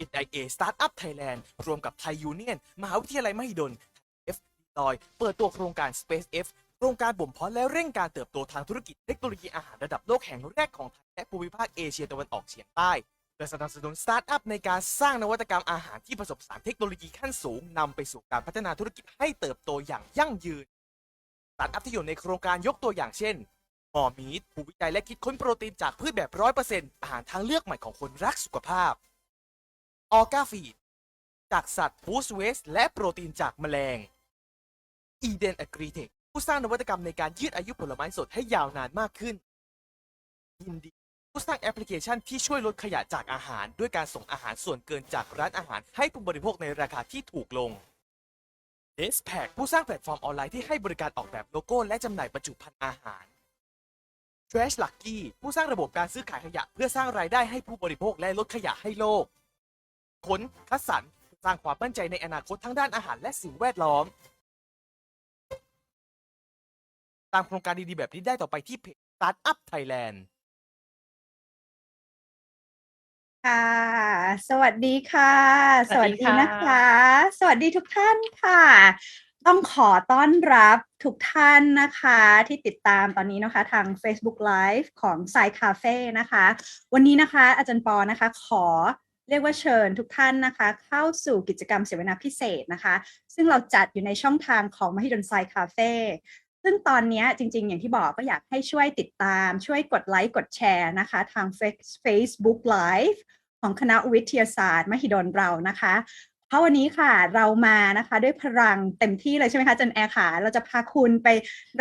NIA Startup Thailand รวมกับไทยยูเนียนมหาวิทยาลัยมหิดล F ดอยเปิดตัวโครงการ Space F โครงการบ่มเพาะและเร่งการเติบโตทางธุรกิจเทคโนโลยีอาหารระดับโลกแห่งแรกของไทยและภูมิภาคเอเชียตะวันออกเฉียงใต้เพื่อสนับสนุนสตาร์ทอัพในการสร้างนวัตกรรมอาหารที่ผสมผสานเทคโนโลยีขั้นสูงนำไปสู่การพัฒนาธุรกิจให้เติบโตอย่างยั่งยืนสตาร์ทอัพที่อยู่ในโครงการยกตัวอย่างเช่นหมอมีดผู้วิจัยและคิดค้นโปรตีนจากพืชแบบ 100% อาหารทางเลือกใหม่ของคนรักสุขภาพออร์กาฟีดจากสัตว์ฟู้ดเวสและโปรตีนจากแมลงอีเดนอะกรีเทคผู้สร้างนวัตกรรมในการยืดอายุผลไม้สดให้ยาวนานมากขึ้นยินดีผู้สร้างแอปพลิเคชันที่ช่วยลดขยะจากอาหารด้วยการส่งอาหารส่วนเกินจากร้านอาหารให้ผู้บริโภคในราคาที่ถูกลงเดสแพคผู้สร้างแพลตฟอร์มออนไลน์ที่ให้บริการออกแบบโลโก้และจำหน่ายบรรจุภัณฑ์อาหาร Trash Lucky ผู้สร้างระบบการซื้อขายขยะเพื่อสร้างรายได้ให้ผู้บริโภคและลดขยะให้โลกค้นคัดสรรสร้างความมั่นใจในอนาคตทั้งด้านอาหารและสิ่งแวดล้อมตามโครงการดีๆแบบนี้ได้ต่อไปที่เพจ Startup Thailand ค่ะสวัสดีค่ะสวัสดีนะคะสวัสดีทุกท่านค่ะต้องขอต้อนรับทุกท่านนะคะที่ติดตามตอนนี้นะคะทาง Facebook Live ของ Sci Cafe นะคะวันนี้นะคะอาจารย์ปอนะคะขอเรียกว่าเชิญทุกท่านนะคะเข้าสู่กิจกรรมเสวนาพิเศษนะคะซึ่งเราจัดอยู่ในช่องทางของมหิดล Sci Cafeซึ่งตอนนี้จริงๆอย่างที่บอกก็อยากให้ช่วยติดตามช่วยกดไลค์กดแชร์นะคะทาง Facebook Live ของคณะวิทยาศาสตร์มหิดลเรานะคะเพราะวันนี้ค่ะเรามานะคะด้วยพลังเต็มที่เลยใช่ไหมคะจันแอร์ค่ะเราจะพาคุณไป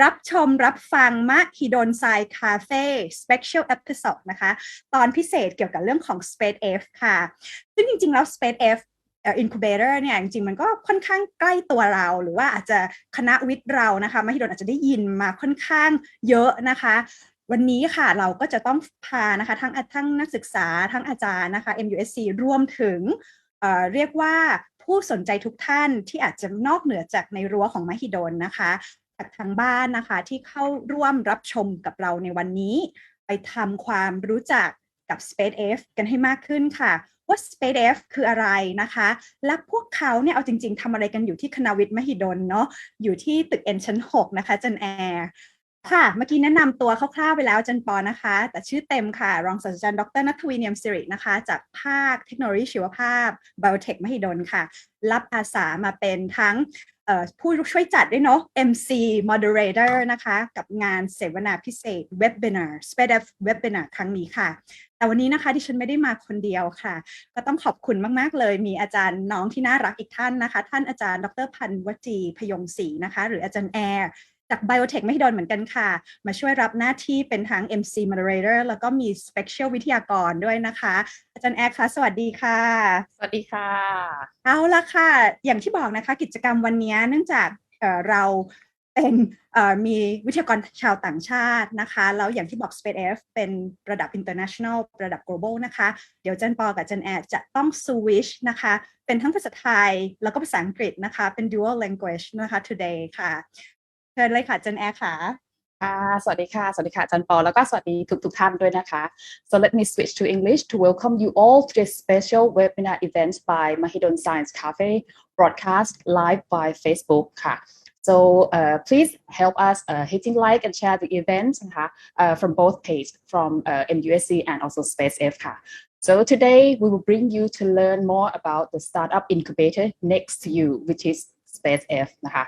รับชมรับฟังมหิดล Sci Cafe Special Episode นะคะตอนพิเศษเกี่ยวกับเรื่องของ Space F ค่ะซึ่งจริงๆแล้ว Space F Incubator เนี่ยจริงๆมันก็ค่อนข้างใกล้ตัวเราหรือว่าอาจจะคณะวิทย์เรานะคะมหิดลอาจจะได้ยินมาค่อนข้างเยอะนะคะวันนี้ค่ะเราก็จะต้องพานะคะทั้งนักศึกษาทั้งอาจารย์นะคะ MUSC รวมถึงเรียกว่าผู้สนใจทุกท่านที่อาจจะนอกเหนือจากในรั้วของมหิดลนะคะจากทางบ้านนะคะที่เข้าร่วมรับชมกับเราในวันนี้ไปทำความรู้จักกับ Space F กันให้มากขึ้นค่ะว่า Space F คืออะไรนะคะและพวกเขาเนี่ยเอาจริงๆทำอะไรกันอยู่ที่คณะวิทย์มหิดลเนาะอยู่ที่ตึก N ชั้น 6นะคะจันแอร์ค่ะเมื่อกี้แนะนำตัวคร่าวๆไปแล้วจันปอนะคะแต่ชื่อเต็มค่ะรองศาสตราจารย์ดร.ณัฐวีเนียมสิรินะคะจากภาคเทคโนโลยีชีวภาพ Biotech มหิดลค่ะรับอาสามาเป็นทั้งผู้ช่วยจัดด้วยเนาะ MC Moderator นะคะกับงานเสวนาพิเศษ Webinar Space F Webinar ครั้งนี้ค่ะแต่วันนี้นะคะที่ฉันไม่ได้มาคนเดียวค่ะก็ต้องขอบคุณมากๆเลยมีอาจารย์น้องที่น่ารักอีกท่านนะคะท่านอาจารย์ดร.พรรณวจีพยงศรีนะคะหรืออาจารย์แอร์จาก Biotech มหิดลเหมือนกันค่ะมาช่วยรับหน้าที่เป็นทั้ง MC Moderator แล้วก็มี Special วิทยากรด้วยนะคะอาจารย์แอร์คะสวัสดีค่ะสวัสดีค่ะเอาละค่ะอย่างที่บอกนะคะกิจกรรมวันนี้เนื่องจากเราเป็นมีวิทยากรชาวต่างชาตินะคะแล้วอย่างที่บอก Space F เป็นระดับ international ระดับ global นะคะเดี๋ยวจันปอกับจันแอร์จะต้อง switch นะคะเป็นทั้งภาษาไทยแล้วก็ภาษาอังกฤษนะคะเป็น dual language นะคะ today ค่ะเชิญเลยค่ะจันแอร์ค่ะสวัสดีค่ะสวัสดีค่ะอาจารย์ปอแล้วก็สวัสดีทุกท่านด้วยนะคะ so let me switch to English to welcome you all to this special webinar event by Mahidol Science Cafe broadcast live by Facebook ค่ะ so please help us hitting like and share the event นะคะ from both pages from MUSC and also Space F ค่ะ so today we will bring you to learn more about the startup incubator next to you which is Space F นะคะ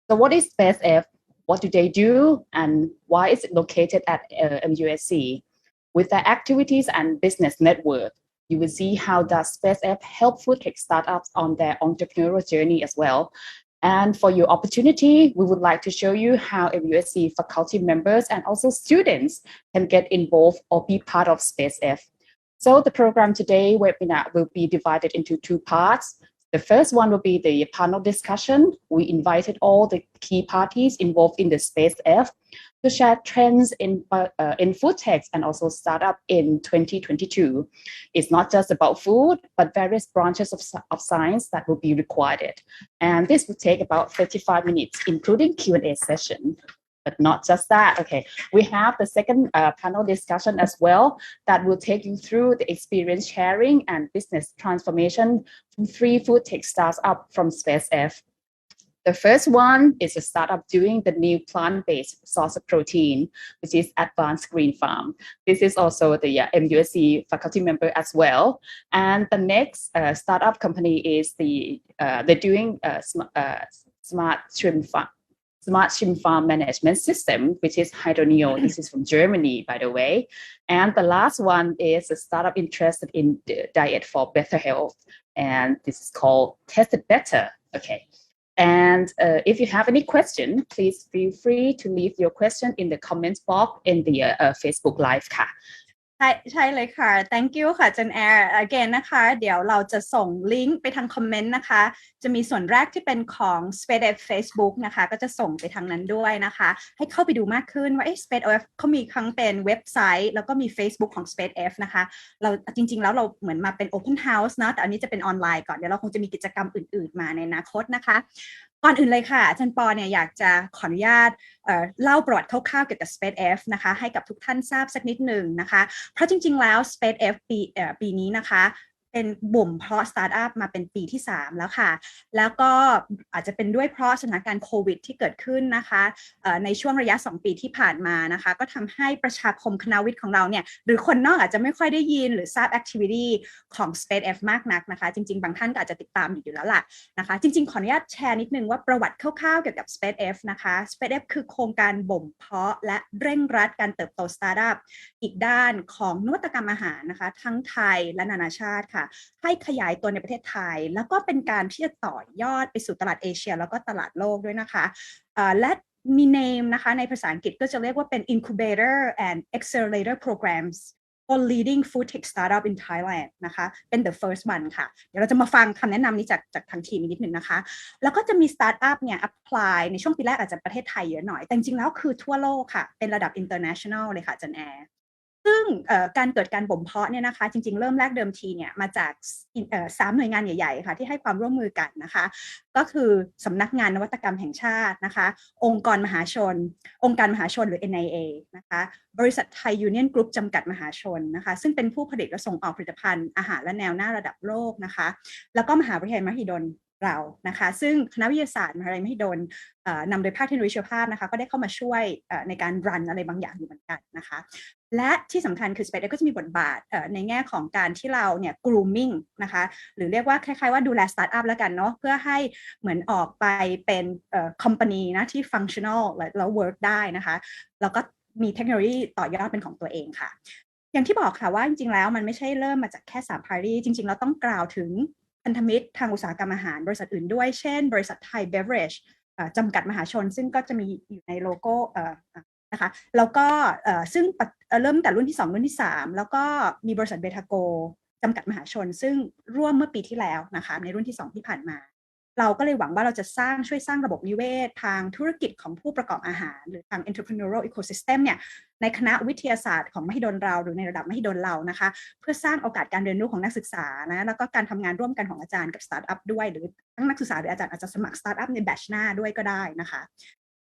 so what is Space F What do they do and why is it located at MUSC? With their activities and business network, you will see how does SpaceF help Foodtech startups on their entrepreneurial journey as well. And for your opportunity, we would like to show you how MUSC faculty members and also students can get involved or be part of SpaceF. So the program today webinar will be divided into two parts.The first one will be the panel discussion. We invited all the key parties involved in the Space F to share trends in food tech and also startup in 2022. It's not just about food, but various branches of science that will be required. And this will take about 35 minutes, including Q&A session. But not just that. Okay, we have the second panel discussion as well that will take you through the experience sharing and business transformation from 3 food tech startups from Space F. The first one is a startup doing the new plant-based source of protein, which is Advanced Green Farm. This is also the MUSC faculty member as well. And the next startup company is they're doing smart shrimp farm management system, which is Hydroneo. This is from Germany, by the way. And the last one is a startup interested in the diet for better health. And this is called Tested Better. Okay. And if you have any question, please feel free to leave your question in the comments box in the Facebook Live ค่ะ ใช่เลยค่ะ thank you ค่ะจันแอร์ again นะคะเดี๋ยวเราจะส่งลิงก์ไปทางคอมเมนต์นะคะจะมีส่วนแรกที่เป็นของ SpaceF Facebook นะคะก็จะส่งไปทางนั้นด้วยนะคะให้เข้าไปดูมากขึ้นว่าSpaceF เขามีทั้งเป็นเว็บไซต์แล้วก็มี Facebook ของ SpaceF นะคะเราจริงๆแล้วเราเหมือนมาเป็น Open House เนาะแต่อันนี้จะเป็นออนไลน์ก่อนเดี๋ยวเราคงจะมีกิจกรรมอื่นๆมาในอนาคตนะคะก่อนอื่นเลยค่ะอาจารย์ปอเนี่ยอยากจะขออนุญาตเล่าประวัติคร่าวๆเกี่ยวกับ SpaceF นะคะให้กับทุกท่านทราบสักนิดหนึ่งนะคะเพราะจริงๆแล้ว SpaceF ปีนี้นะคะเป็นบ่มเพาะสตาร์ทอัพมาเป็นปีที่3แล้วค่ะแล้วก็อาจจะเป็นด้วยเพราะสถานการณ์โควิดที่เกิดขึ้นนะคะในช่วงระยะ2ปีที่ผ่านมานะคะก็ทำให้ประชาคมคณะวิทย์ของเราเนี่ยหรือคนนอกอาจจะไม่ค่อยได้ยินหรือทราบแอคทิวิตี้ของ SpaceF มากนักนะคะจริงๆบางท่านก็อาจจะติดตามอยู่แล้วล่ะนะคะจริงๆขออนุญาตแชร์นิดนึงว่าประวัติคร่าวๆเกี่ยวกับ SpaceF นะคะ SpaceF คือโครงการบ่มเพาะและเร่งรัดการเติบโตสตาร์ทอัพอีกด้านของนวัตกรรมอาหารนะคะทั้งไทยและนานาชาติค่ะให้ขยายตัวในประเทศไทยแล้วก็เป็นการที่จะต่อยอดไปสู่ตลาดเอเชียแล้วก็ตลาดโลกด้วยนะคะและมี name นะคะในภาษาอังกฤษก็จะเรียกว่าเป็น Incubator and Accelerator Programs for leading Foodtech Startup in Thailand นะคะเป็น the first one ค่ะเดี๋ยวเราจะมาฟังคำแนะนำนี้จากทางทีมนิดหนึ่งนะคะแล้วก็จะมี Startup เนี่ย apply ในช่วงปีแรกอาจจะประเทศไทยเยอะหน่อยแต่จริงๆแล้วคือทั่วโลกค่ะเป็นระดับ international เลยค่ะจันแอร์ซึ่งการเกิดการบ่มเพาะเนี่ยนะคะจริงๆเริ่มแรกเดิมทีเนี่ยมาจาก3หน่วยงานใหญ่ๆค่ะที่ให้ความร่วมมือกันนะคะก็คือสำนักงานนวัตกรรมแห่งชาตินะคะองค์การมหาชนหรือ NIA นะคะบริษัทไทยยูเนี่ยนกรุ๊ปจำกัดมหาชนนะคะซึ่งเป็นผู้ผลิตและส่งออกผลิตภัณฑ์อาหารและแนวหน้าระดับโลกนะคะแล้วก็มหาวิทยาลัยมหิดลเรานะคะซึ่งคณะวิทยาศาสตร์มหาวิทยาลัยมหิดลนำโดยภาคเทคโนโลยีชีวภาพนะคะก็ได้เข้ามาช่วยในการรันอะไรบางอย่างอยู่เหมือนกันนะคะและที่สำคัญคือ SpaceX ก็จะมีบทบาทในแง่ของการที่เราเนี่ย grooming นะคะหรือเรียกว่าคล้ายๆว่าดูแลสตาร์ทอัพแล้วกันเนาะเพื่อให้เหมือนออกไปเป็นcompany นะที่ functional แล้ว work ได้นะคะแล้วก็มีเทคโนโลยีต่อยอดเป็นของตัวเองค่ะอย่างที่บอกค่ะว่าจริงๆแล้วมันไม่ใช่เริ่มมาจากแค่3 party จริงๆเราต้องกล่าวถึงพันธมิตรทางอุตสาหกรรมอาหารบริษัทอื่นด้วยเช่นบริษัทไทยเบเวอเรจจำกัดมหาชนซึ่งก็จะมีอยู่ในโลโก้นะคะแล้วก็ซึ่งเริ่มแต่รุ่นที่2รุ่นที่3แล้วก็มีบริษัทเบทาโกจำกัดมหาชนซึ่งร่วมเมื่อปีที่แล้วนะคะในรุ่นที่2ที่ผ่านมาเราก็เลยหวังว่าเราจะช่วยสร้างระบบนิเวศทางธุรกิจของผู้ประกอบอาหารหรือทาง entrepreneurial ecosystem เนี่ยในคณะวิทยาศาสตร์ของมหิดลเราหรือในระดับมหิดลเรานะคะเพื่อสร้างโอกาสการเรียนรู้ของนักศึกษานะแล้วก็การทำงานร่วมกันของอาจารย์กับสตาร์ทอัพด้วยหรือทั้งนักศึกษาหรืออาจารย์อาจจะสมัครสตาร์ทอัพในแบทช์หน้าด้วยก็ได้นะคะ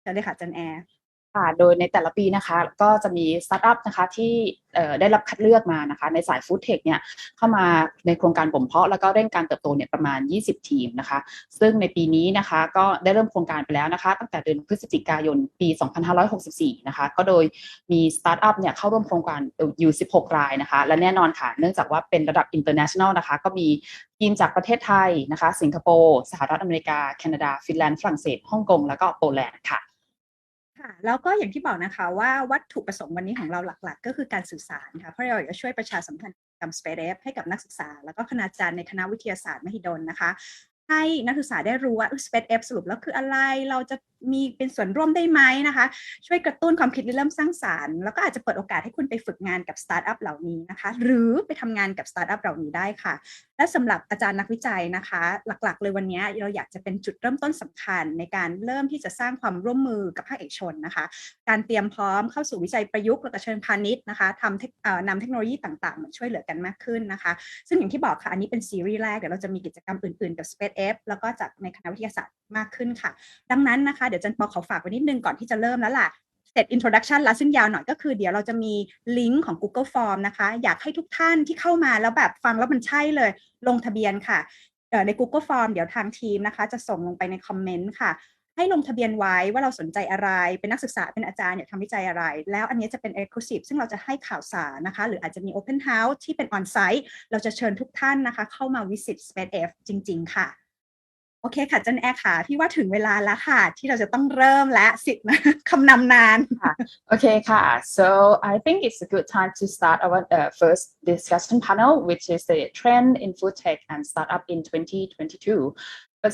เชิญเลยค่ะจันแอร์ค่ะโดยในแต่ละปีนะคะก็จะมีสตาร์ทอัพนะคะที่ได้รับคัดเลือกมานะคะในสายฟู้ดเทคเนี่ยเข้ามาในโครงการบ่มเพาะแล้วก็เร่งการเติบโตเนี่ยประมาณ20ทีมนะคะซึ่งในปีนี้นะคะก็ได้เริ่มโครงการไปแล้วนะคะตั้งแต่เดือนพฤศจิกายนปี2564นะคะก็โดยมีสตาร์ทอัพเนี่ยเข้าร่วมโครงการอยู่16รายนะคะและแน่นอนค่ะเนื่องจากว่าเป็นระดับ international นะคะก็มีทีมจากประเทศไทยนะคะสิงคโปร์สหรัฐอเมริกาแคนาดาฟินแลนด์ฝรั่งเศสฮ่องกงแล้วก็โปแลนด์ค่ะแล้วก็อย่างที่บอกนะคะว่าวัตถุประสงค์วันนี้ของเราหลักๆก็คือการสื่อสารค่ะเพราะเราอยากจะช่วยประชาสัมพันธ์กับ SpaceX ให้กับนักศึกษาแล้วก็คณาจารย์ในคณะวิทยาศาสตร์มหิดลนะคะให้นักศึกษาได้รู้ว่า SpaceX สรุปแล้วคืออะไรเราจะมีเป็นส่วนร่วมได้ไหมนะคะช่วยกระตุ้นความคิดริเริ่มสร้างสรรค์แล้วก็อาจจะเปิดโอกาสให้คุณไปฝึกงานกับสตาร์ทอัพเหล่านี้นะคะหรือไปทำงานกับสตาร์ทอัพเหล่านี้ได้ค่ะและสำหรับอาจารย์นักวิจัยนะคะหลักๆเลยวันนี้เราอยากจะเป็นจุดเริ่มต้นสำคัญในการเริ่มที่จะสร้างความร่วมมือกับภาคเอกชนนะคะการเตรียมพร้อมเข้าสู่วิจัยประยุกต์และเชิงพาณิชย์นะคะนำเทคโนโลยีต่างๆมาช่วยเหลือกันมากขึ้นนะคะซึ่งอย่างที่บอกค่ะอันนี้เป็นซีรีส์แรกเดี๋ยวเราจะมีกิจกรรมอื่นๆกับ SpaceX แล้วก็จากในคณะวิทยาศาสตร์มากขึ้นค่ะดังนั้นนะคะเดี๋ยวจันปอขอฝากไว้นิดนึงก่อนที่จะเริ่มแล้วล่ะ เสร็จ introduction แล้วซึ่งยาวหน่อยก็คือเดี๋ยวเราจะมีลิงก์ของ Google Form นะคะอยากให้ทุกท่านที่เข้ามาแล้วแบบฟังแล้วมันใช่เลยลงทะเบียนค่ะใน Google Form เดี๋ยวทางทีมนะคะจะส่งลงไปในคอมเมนต์ค่ะให้ลงทะเบียนไว้ว่าเราสนใจอะไรเป็นนักศึกษาเป็นอาจารย์อยากทำวิจัยอะไรแล้วอันนี้จะเป็น exclusive ซึ่งเราจะให้ข่าวสารนะคะหรืออาจจะมี open house ที่เป็น on site เราจะเชิญทุกท่านนะคะเข้ามา visit Space F จริงๆค่ะโอเคค่ะจันแอร์ค่ะพี่ว่าถึงเวลาแล้วค่ะที่เราจะต้องเริ่มและสิคำนำนาน Okay, so I think it's a good time to start our first discussion panel, which is the trend in food tech and startup in 2022. But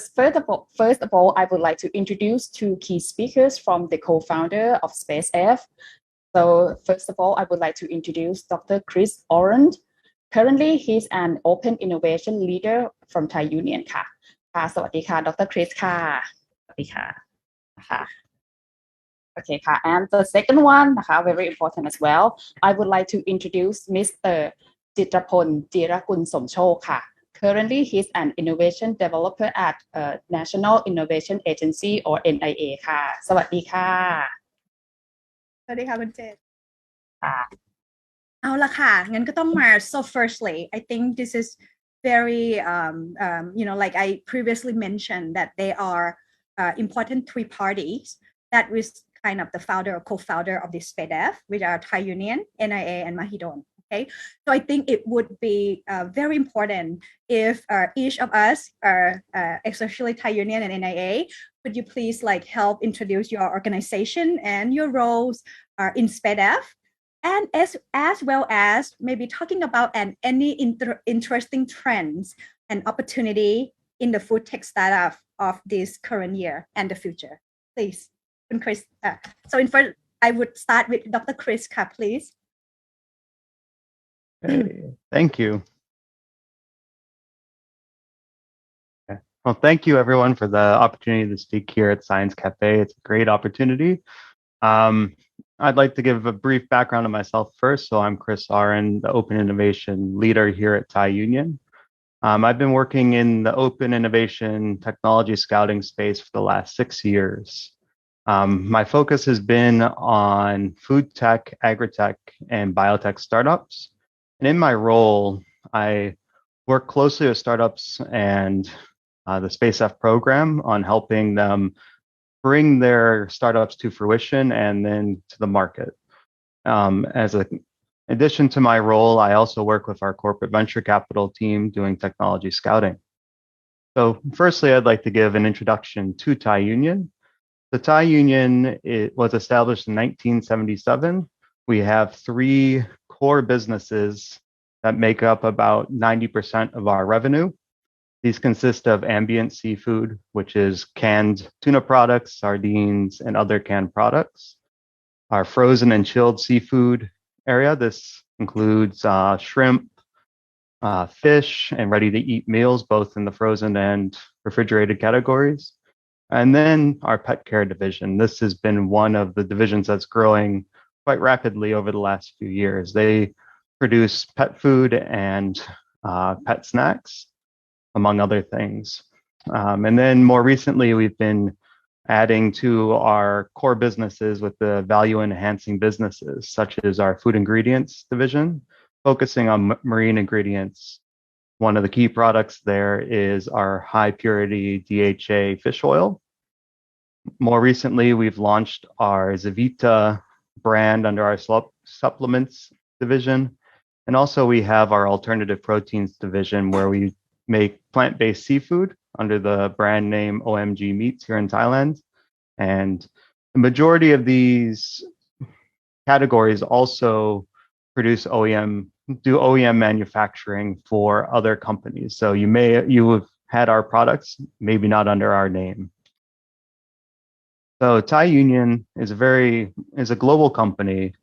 first of all, I would like to introduce two key speakers from the co-founder of SpaceF. So first of all, I would like to introduce Dr. Chris Aurand. Currently, he's an open innovation leader from Thai Union ค่ะสวัสดีค่ะดร. Chris ค่ะสวัสดีค่ะOkay, and the second one, very important as well. I would like to introduce Mr. จิตรพล จิรกุลสมโชคค่ะ Currently, he's an innovation developer at National Innovation Agency or NIA ค่ะสวัสดีค่ะสวัสดีค่ะคุณเจษ ค่ะ เอาละค่ะงั้นก็ต้องมา so firstly I think this is very like I previously mentioned that they are important three parties that was kind of the founder or co-founder of this SpaceF, which are Thai Union, NIA, and Mahidol. Okay, so I think it would be very important if each of us, especially Thai Union and NIA, could you please like help introduce your organization and your roles in SpaceF, and as well as maybe talking about any interesting trends and opportunity in the food tech startup of this current year and the future. Please, Chris. So in first, I would start with Dr. Chris, please. Hey, thank you. Okay. Well, thank you everyone for the opportunity to speak here at Science Cafe. It's a great opportunity. I'd like to give a brief background of myself first. So I'm Chris Aurand, the Open Innovation Leader here at Thai Union. I've been working in the open innovation technology scouting space for the last 6 years. My focus has been on food tech, agri-tech, and biotech startups. And in my role, I work closely with startups and the SpaceF program on helping them bring their startups to fruition and then to the market. As an addition to my role, I also work with our corporate venture capital team doing technology scouting. So firstly, I'd like to give an introduction to Thai Union. The Thai Union was established in 1977. We have 3 core businesses that make up about 90% of our revenue. These consist of ambient seafood, which is canned tuna products, sardines, and other canned products. Our frozen and chilled seafood area, this includes shrimp, fish, and ready-to-eat meals, both in the frozen and refrigerated categories. And then our pet care division. This has been one of the divisions that's growing quite rapidly over the last few years. They produce pet food and pet snacks, among other things. And then more recently, we've been adding to our core businesses with the value enhancing businesses, such as our food ingredients division, focusing on marine ingredients. One of the key products there is our high purity DHA fish oil. More recently, we've launched our Zavita brand under our supplements division. And also we have our alternative proteins division where we make plant-based seafood under the brand name OMG Meats here in Thailand. And the majority of these categories also do OEM manufacturing for other companies. So you have had our products, maybe not under our name. So Thai Union is a global company.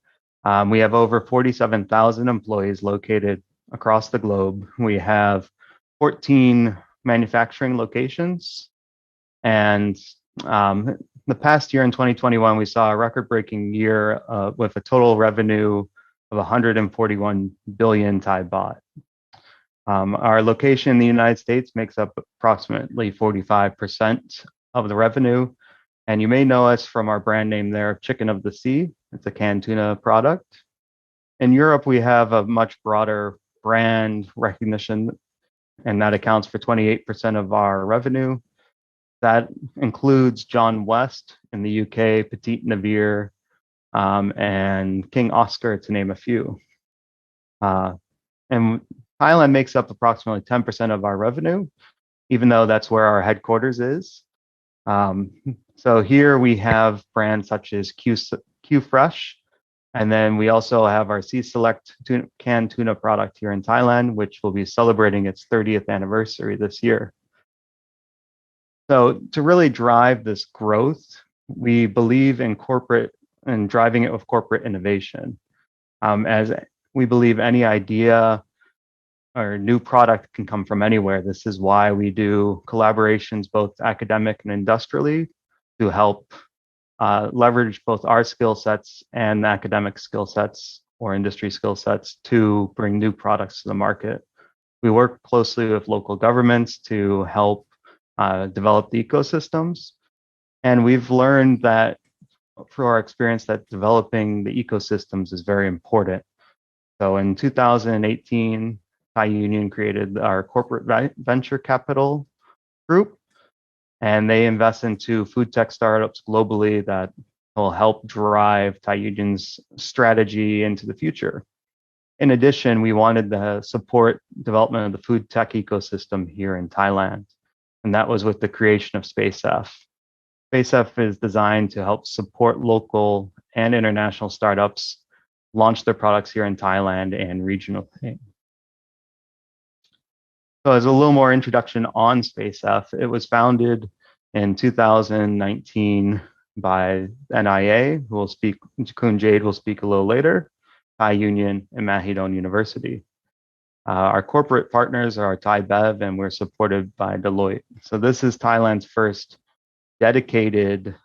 We have over 47,000 employees located across the globe. We have 14 manufacturing locations. And the past year in 2021, we saw a record-breaking year with a total revenue of 141 billion Thai baht. Our location in the United States makes up approximately 45% of the revenue. And you may know us from our brand name there, Chicken of the Sea. It's a canned tuna product. In Europe, we have a much broader brand recognition, and that accounts for 28% of our revenue. That includes John West in the UK, Petit Navire, and King Oscar, to name a few. And Thailand makes up approximately 10% of our revenue, even though that's where our headquarters is. So here we have brands such as Q Fresh, and then we also have our Sea Select canned tuna product here in Thailand, which will be celebrating its 30th anniversary this year. So to really drive this growth, we believe in corporate and driving it with corporate innovation. As we believe any idea or new product can come from anywhere. This is why we do collaborations, both academic and industrially, to help leverage both our skill sets and academic skill sets or industry skill sets to bring new products to the market. We work closely with local governments to help develop the ecosystems. And we've learned that through our experience that developing the ecosystems is very important. So in 2018, Thai Union created our corporate venture capital group, and they invest into food tech startups globally that will help drive Thai Union's strategy into the future. In addition, we wanted to support development of the food tech ecosystem here in Thailand, and that was with the creation of SpaceF. SpaceF is designed to help support local and international startups launch their products here in Thailand and regionally. So as a little more introduction on SpaceF, it was founded in 2019 by NIA, who will speak, Kun Jade will speak a little later, Thai Union, and Mahidol University. Our corporate partners are Thai Bev, and we're supported by Deloitte. So this is Thailand's first dedicated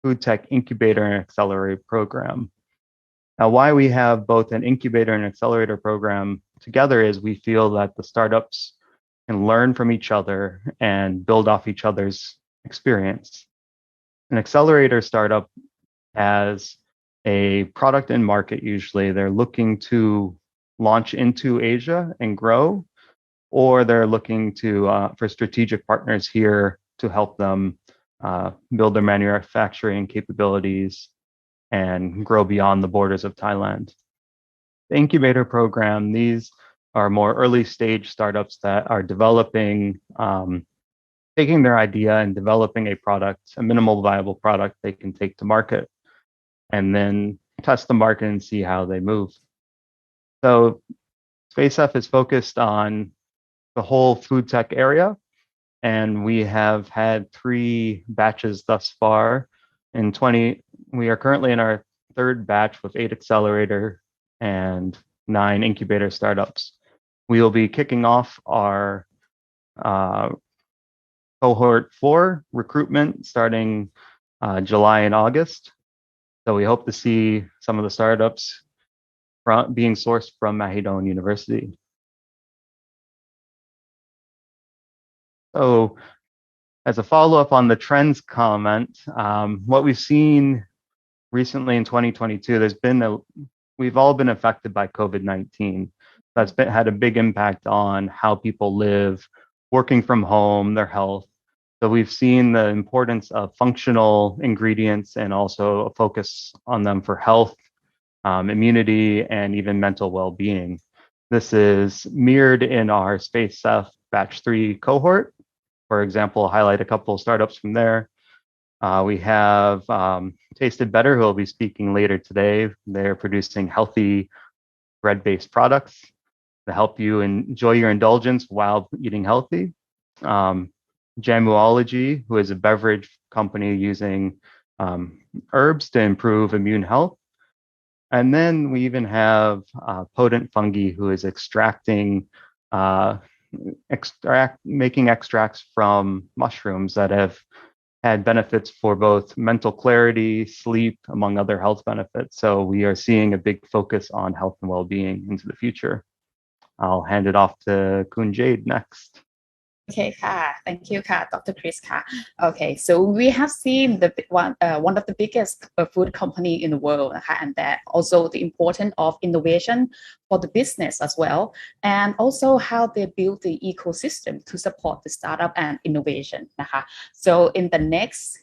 food tech incubator and accelerator program. Now, why we have both an incubator and accelerator program together is we feel that the startups can learn from each other and build off each other's experience. An accelerator startup has a product in market usually. They're looking to launch into Asia and grow, or they're looking to for strategic partners here to help them build their manufacturing capabilities and grow beyond the borders of Thailand. The incubator program, these are more early stage startups that are developing, taking their idea and developing a product, a minimal viable product they can take to market, and then test the market and see how they move. So SpaceF is focused on the whole food tech area, and we have had 3 batches thus far. We are currently in our 3rd batch with 8 accelerator and 9 incubator startups. We will be kicking off our cohort 4 recruitment starting July and August. So we hope to see some of the startups being sourced from Mahidol University. So as a follow-up on the trends comment, what we've seen recently in 2022, we've all been affected by COVID-19. That's had a big impact on how people live, working from home, their health. So we've seen the importance of functional ingredients and also a focus on them for health, immunity, and even mental well-being. This is mirrored in our SpaceF Batch 3 cohort. For example, highlight a couple of startups from there. We have Tasted Better, who will be speaking later today. They're producing healthy bread-based products to help you enjoy your indulgence while eating healthy. Jamuology, who is a beverage company using herbs to improve immune health. And then we even have Potent Fungi, who is making extracts from mushrooms that have had benefits for both mental clarity, sleep, among other health benefits. So we are seeing a big focus on health and well-being into the future. I'll hand it off to Kun Jade next. Okay, thank you, Dr. Chris. Okay, so we have seen the one of the biggest food company in the world, and that also the importance of innovation for the business as well, and also how they build the ecosystem to support the startup and innovation. So in the next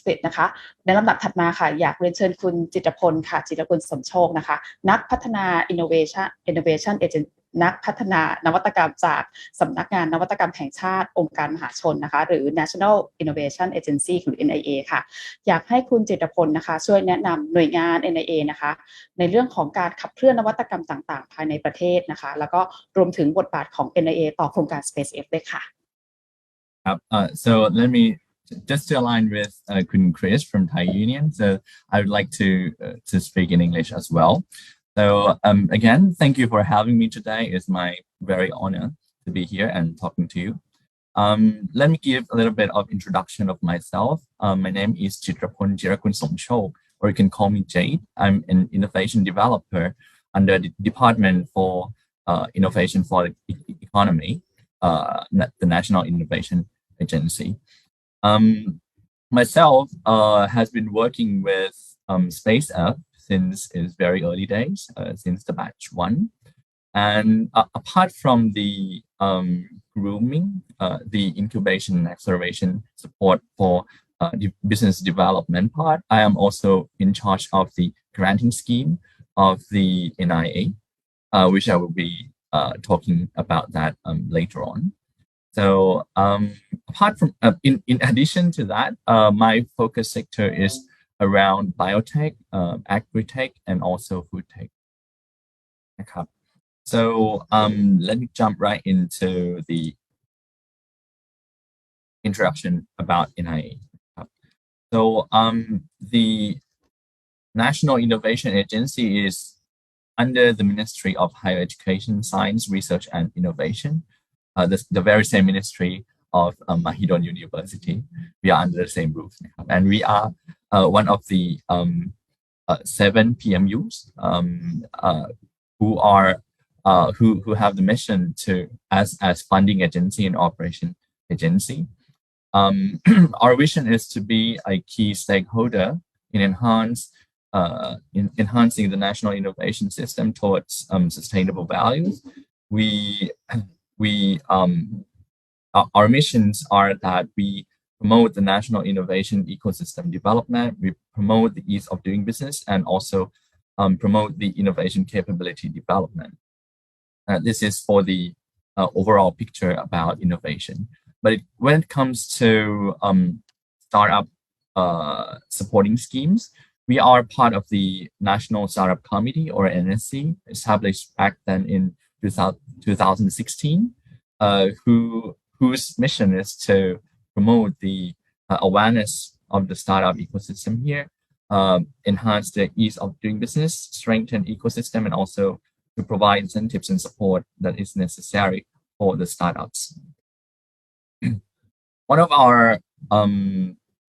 bit นะคะในลำดับถัดมาค่ะอยากเรียนเชิญคุณจิตรพลค่ะจิตรพลสมโชคนะคะนักพัฒนา innovation agent นักพัฒนานวัตกรรมจากสำนักงานนวัตกรรมแห่งชาติองค์การมหาชนนะคะหรือ National Innovation Agency หรือ NIA ค่ะอยากให้คุณจิตรพลนะคะช่วยแนะนำหน่วยงาน NIA นะคะในเรื่องของการขับเคลื่อนนวัตกรรมต่างๆภายในประเทศนะคะแล้วก็รวมถึงบทบาทของ NIA ต่อโครงการ SpaceX ด้วยค่ะ So let me just to align with Kun Chris from Thai Union. So I would like to speak in English as well. So again, thank you for having me today. It's my very honor to be here and talking to you. Let me give a little bit of introduction of myself. My name is Chitrapon Jirakun Somchok, or you can call me Jade. I'm an innovation developer under the Department for Innovation for the Economy, the National Innovation Agency. Myself has been working with SpaceX since its very early days, since the batch 1. And apart from the grooming, the incubation and acceleration support for the business development part, I am also in charge of the granting scheme of the NIA, which I will be talking about that later on. So apart from, in addition to that, my focus sector is around biotech, agri-tech, and also food tech. Okay. So let me jump right into the introduction about NIA. So the National Innovation Agency is under the Ministry of Higher Education, Science, Research, and Innovation. The very same ministry of Mahidol University. We are under the same roof, and we are one of the 7 PMUs who have the mission to as funding agency and operation agency. Our vision is to be a key stakeholder in enhancing the national innovation system towards sustainable values. Our missions are that we promote the national innovation ecosystem development, we promote the ease of doing business, and also promote the innovation capability development. This is for the overall picture about innovation. But when it comes to startup supporting schemes, we are part of the National Startup Committee, or NSC, established back then in 2016, whose mission is to promote the awareness of the startup ecosystem here, enhance the ease of doing business, strengthen ecosystem, and also to provide incentives and support that is necessary for the startups. One of our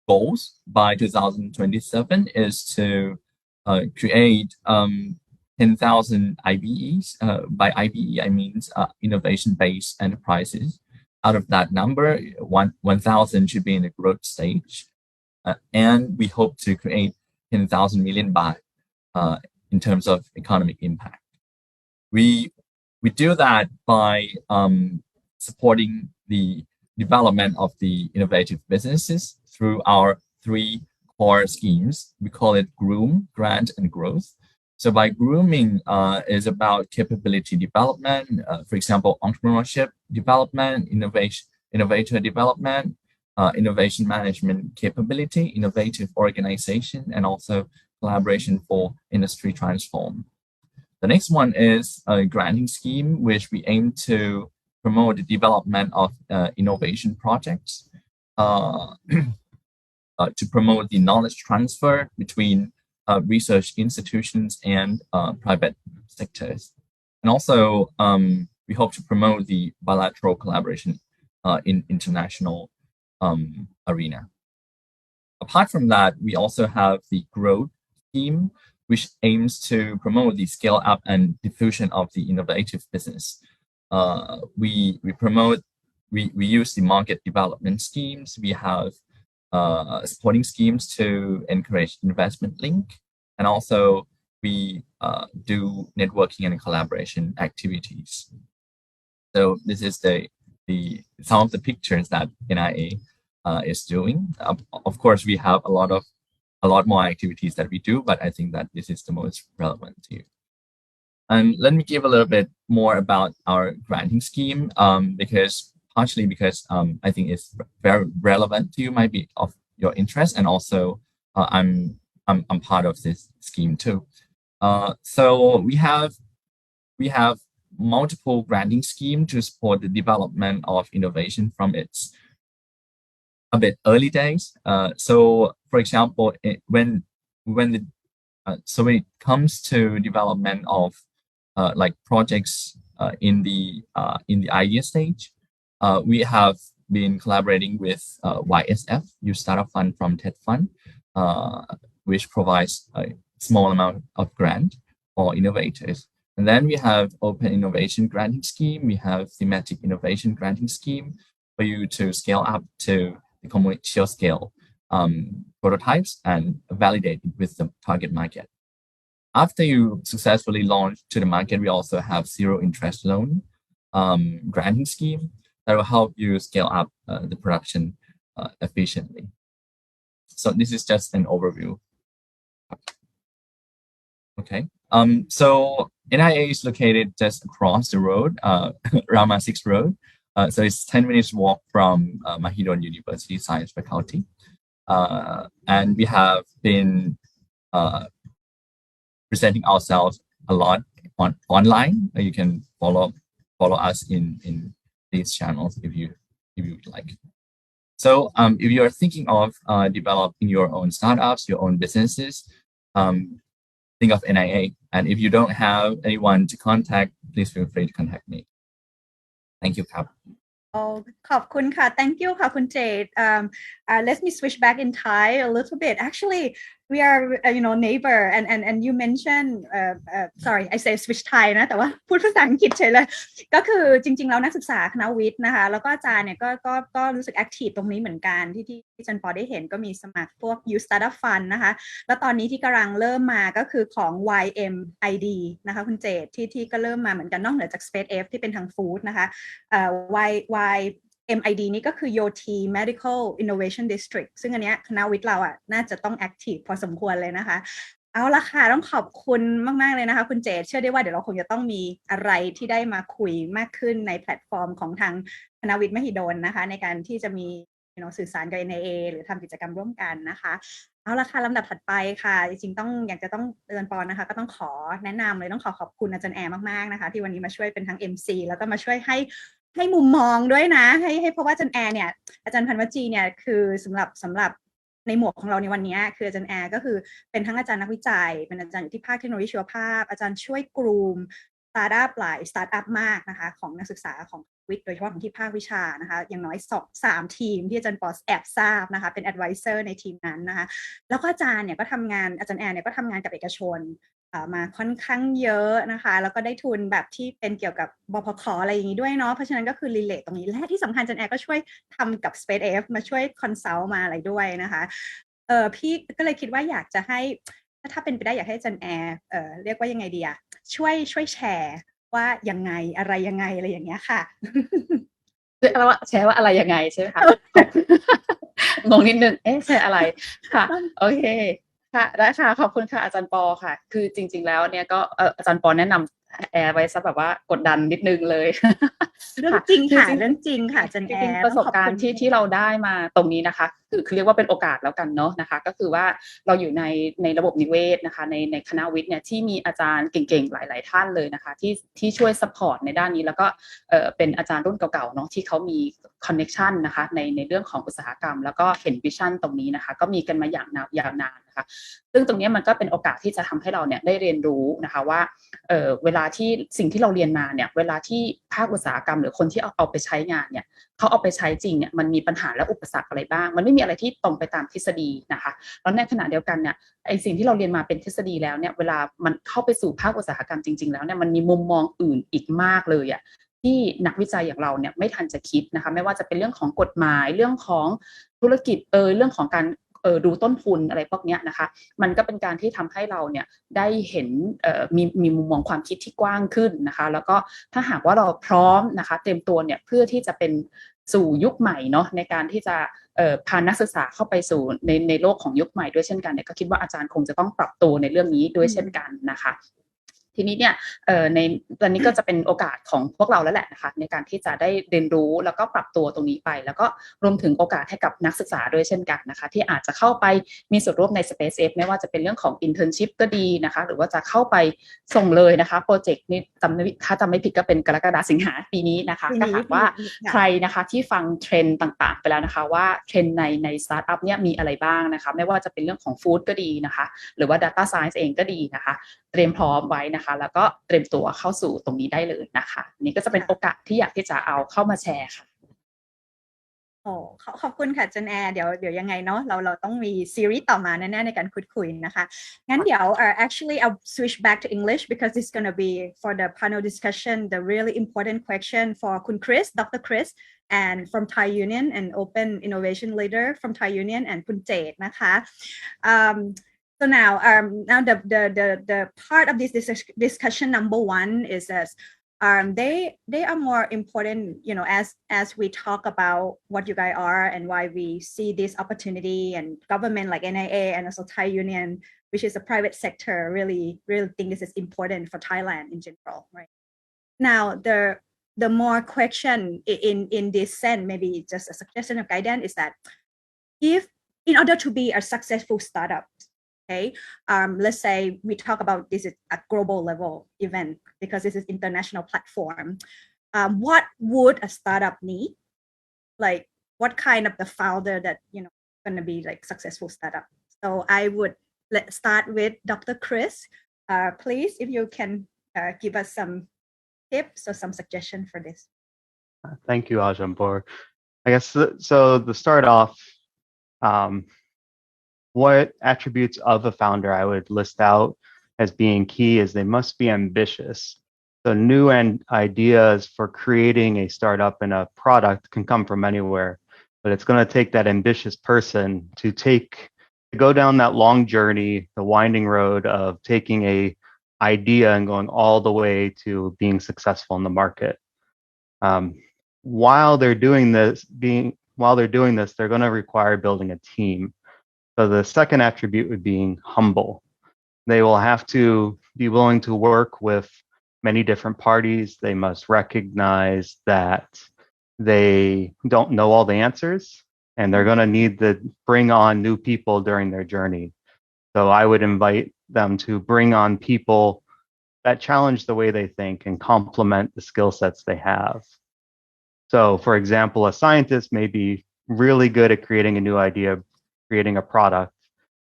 goals by 2027 is to create 10,000 IBEs. By IBE, I mean innovation-based enterprises. Out of that number, 1,000 should be in the growth stage. And we hope to create 10,000 million baht in terms of economic impact. We do that by supporting the development of the innovative businesses through our 3 core schemes. We call it Groom, Grant, and Growth. So by grooming is about capability development, for example, entrepreneurship development, innovator development, innovation management capability, innovative organization, and also collaboration for industry transform. The next one is a granting scheme, which we aim to promote the development of innovation projects, to promote the knowledge transfer between research institutions and private sectors. And also, we hope to promote the bilateral collaboration in international arena. Apart from that, we also have the growth scheme, which aims to promote the scale up and diffusion of the innovative business. We promote we use the market development schemes. We have supporting schemes to encourage investment link, and also we do networking and collaboration activities. So this is the some of the pictures that NIA is doing. Of course, we have a lot more activities that we do, but I think that this is the most relevant to you. And let me give a little bit more about our granting scheme, because I think it's very relevant to you, might be of your interest, and also I'm part of this scheme too. So we have multiple granting scheme to support the development of innovation from its a bit early days. So for example, when it comes to development of like projects in the idea stage, we have been collaborating with YSF, Youth Startup Fund from TED Fund, which provides a small amount of grant for innovators. And then we have Open Innovation Granting Scheme. We have Thematic Innovation Granting Scheme for you to scale up to the commercial scale prototypes and validate it with the target market. After you successfully launch to the market, we also have zero interest loan granting scheme that will help you scale up the production efficiently. So this is just an overview. Okay. So NIA is located just across the road, Rama 6 Road. So it's 10 minutes walk from Mahidol University Science Faculty. And we have been presenting ourselves a lot online. You can follow us in these channels if you would like. So if you are thinking of developing your own startups, your own businesses, think of NIA. And if you don't have anyone to contact, please feel free to contact me. Thank you, Cap. Oh, ขอบคุณค่ะ thank you ค่ะคุณเจต let me switch back in Thai a little bit. Actually, we are neighbor and you mentioned sorry I say switch Thai นะแต่ว่าพูดภาษาอังกฤษเฉยเลยก็คือจริงๆแล้วนักศึกษาคณะวิทย์นะคะแล้วก็อาจารย์เนี่ยก็รู้สึก active ตรงนี้เหมือนกันที่อาจารย์ปอได้เห็นก็มีสมัครพวก Youth Startup Fund นะคะแล้วตอนนี้ที่กำลังเริ่มมาก็คือของ YMID นะคะคุณเจตที่ก็เริ่มมาเหมือนกันนอกเหนือจาก Space F ที่เป็นทาง Food นะคะMID นี่ก็คือ YOT Medical Innovation District ซึ่งอันเนี้ยคณะวิทย์เราอ่ะน่าจะต้อง active พอสมควรเลยนะคะเอาละค่ะต้องขอบคุณมากๆเลยนะคะคุณเจตเชื่อได้ว่าเดี๋ยวเราคงจะต้องมีอะไรที่ได้มาคุยมากขึ้นในแพลตฟอร์มของทางคณะวิทย์มหิดลนะคะในการที่จะมีสื่อสารกับ NIA หรือทำกิจกรรมร่วมกันนะคะเอาละค่ะลำดับถัดไปค่ะจริงๆอยากจะต้องเตือนปอนนะคะก็ต้องขอแนะนำเลยต้องขอบคุณอาจารย์แอร์มากๆนะคะที่วันนี้มาช่วยเป็นทั้ง MC แล้วก็มาช่วยให้มุมมองด้วยนะให้เพราะว่าอาจารย์แอร์เนี่ยอาจารย์พันวจีเนี่ยคือสำหรับในหมวกของเราในวันนี้คืออาจารย์แอร์ก็คือเป็นทั้งอาจารย์นักวิจัยเป็นอาจารย์อยู่ที่ภาคเทคโนโลยีชีวภาพอาจารย์ช่วยกลุ่มสตาร์ทอัพหลายสตาร์ทอัพมากนะคะของนักศึกษาของวิทย์โดยเฉพาะของที่ภาควิชานะคะอย่างน้อย2-3 ทีมที่อาจารย์ปอแอบทราบนะคะเป็น advisor ในทีมนั้นนะคะแล้วก็อาจารย์เนี่ยก็ทำงานอาจารย์แอร์เนี่ยก็ทำงานกับเอกชนมาค่อนข้างเยอะนะคะแล้วก็ได้ทุนแบบที่เป็นเกี่ยวกับบพค.อะไรอย่างนี้ด้วยเนาะเพราะฉะนั้นก็คือรีเลทตรงนี้และที่สำคัญอาจารย์แอร์ก็ช่วยทำกับ Space F มาช่วยคอนซัลท์มาอะไรด้วยนะคะพี่ก็เลยคิดว่าอยากจะให้ถ้าเป็นไปได้อยากให้อาจารย์แอร์เรียกว่ายังไงดีอะช่วยแชร์ว่ายังไงอะไรยังไงอะไรอย่างเงี้ยค่ะแชร์ว่าอะไรยังไงใช่ไหมคะงงนิดนึงแชร์อะไรค่ะโอเคค่ะได้ค่ะขอบคุณค่ะอาจารย์ปอค่ะคือจริงๆแล้วเนี่ยก็อาจารย์ปอแนะนำแอร์ไว้ซะแบบว่ากดดันนิดนึงเลยเรื่องจริงค่ะเรื่องจริงค่ะอาจารย์แอร์ประสบการณ์ที่เราได้มาตรงนี้นะคะคือเรียกว่าเป็นโอกาสแล้วกันเนาะนะคะก็คือว่าเราอยู่ในระบบนิเวศนะคะในคณะวิทย์เนี่ยที่มีอาจารย์เก่งๆหลายๆท่านเลยนะคะที่ช่วยซัพพอร์ตในด้านนี้แล้วก็เป็นอาจารย์รุ่นเก่าๆเนาะที่เขามีคอนเนคชันนะคะในเรื่องของอุตสาหกรรมแล้วก็เห็นวิชั่นตรงนี้นะคะก็มีกันมาอย่างยาวนานนะคะซึ่งตรงนี้มันก็เป็นโอกาสที่จะทำให้เราเนี่ยได้เรียนรู้นะคะว่าเวลาที่สิ่งที่เราเรียนมาเนี่ยเวลาที่ภาคอุตสาหกรรมหรือคนที่เอาไปใช้งานเนี่ยเขาเอาไปใช้จริงเนี่ยมันมีปัญหาและอุปสรรคอะไรบ้างมันไม่มีอะไรที่ตรงไปตามทฤษฎีนะคะแล้วในขณะเดียวกันเนี่ยไอสิ่งที่เราเรียนมาเป็นทฤษฎีแล้วเนี่ยเวลามันเข้าไปสู่ภาคอุตสาหกรรมจริงๆแล้วเนี่ยมันมีมุมมองอื่นอีกมากเลยอ่ะ ที่นักวิจัยอย่างเราเนี่ยไม่ทันจะคิดนะคะไม่ว่าจะเป็นเรื่องของกฎหมายเรื่องของธุรกิจเรื่องของการดูต้นทุนอะไรพวกนี้นะคะมันก็เป็นการที่ทำให้เราเนี่ยได้เห็นมีมุมมองความคิดที่กว้างขึ้นนะคะแล้วก็ถ้าหากว่าเราพร้อมนะคะเตรียมตัวเนี่ยเพื่อที่จะเป็นสู่ยุคใหม่เนาะในการที่จะพานักศึกษาเข้าไปสู่ในโลกของยุคใหม่ด้วยเช่นกันเนี่ยก็คิดว่าอาจารย์คงจะต้องปรับตัวในเรื่องนี้ด้วยเช่นกันนะคะทีนี้เนี่ยในตอนนี้ก็จะเป็นโอกาสของพวกเราแล้วแหละนะคะในการที่จะได้เรียนรู้แล้วก็ปรับตัวตรงนี้ไปแล้วก็รวมถึงโอกาสให้กับนักศึกษาด้วยเช่นกันนะคะที่อาจจะเข้าไปมีส่วนร่วมใน Space F ไม่ว่าจะเป็นเรื่องของ internship ก็ดีนะคะหรือว่าจะเข้าไปส่งเลยนะคะโปรเจกต์นี้ถ้าจำไม่ผิดก็เป็นกรกฎาคมสิงหาปีนี้นะคะถ้าหากว่าใครนะคะที่ฟังเทรนด์ต่างๆไปแล้วนะคะว่าเทรนด์ในสตาร์ทอัพเนี่ยมีอะไรบ้างนะคะไม่ว่าจะเป็นเรื่องของฟู้ดก็ดีนะคะหรือว่า Data Science เองก็ดีนะคะเตรียมพร้อมไว้นะคะแล้วก็เตรียมตัวเข้าสู่ตรงนี้ได้เลยนะคะนี่ก็จะเป็นโอกาสที่อยากที่จะเอาเข้ามาแชร์ค่ะโอ้ขอบคุณค่ะจันแอร์เดี๋ยวยังไงเนาะเราต้องมีซีรีส์ต่อมาแน่ๆในการคุยคุยนะคะงั้นเดี๋ยวactually I'll switch back to English because it's gonna be for the panel discussion the really important question for คุณ Chris Dr. Chris and from Thai Union and Open Innovation Leader from Thai Union and คุณเจตนะคะ So now the part of this discussion number one is that they are more important, you know, as we talk about what you guys are and why we see this opportunity and government like NIA and also Thai Union, which is a private sector, really think this is important for Thailand in general, right? Now the more question in this sense, maybe just a suggestion of guidance is that if in order to be a successful startup, okay, let's say we talk about this is a global level event because this is international platform. What would a startup need? Like what kind of the founder that, you know, going to be like successful startup? So I would start with Dr. Chris. Please, if you can give us some tips or some suggestion for this. Thank you, Ajampur. I guess so. To start off, what attributes of a founder I would list out as being key is they must be ambitious. So new ideas for creating a startup and a product can come from anywhere, but it's going to take that ambitious person to go down that long journey, the winding road of taking a idea and going all the way to being successful in the market. While they're doing this, they're going to require building a team. So the second attribute would be humble. They will have to be willing to work with many different parties. They must recognize that they don't know all the answers, and they're going to need to bring on new people during their journey. So I would invite them to bring on people that challenge the way they think and complement the skill sets they have. So for example, a scientist may be really good at creating a new idea, creating a product.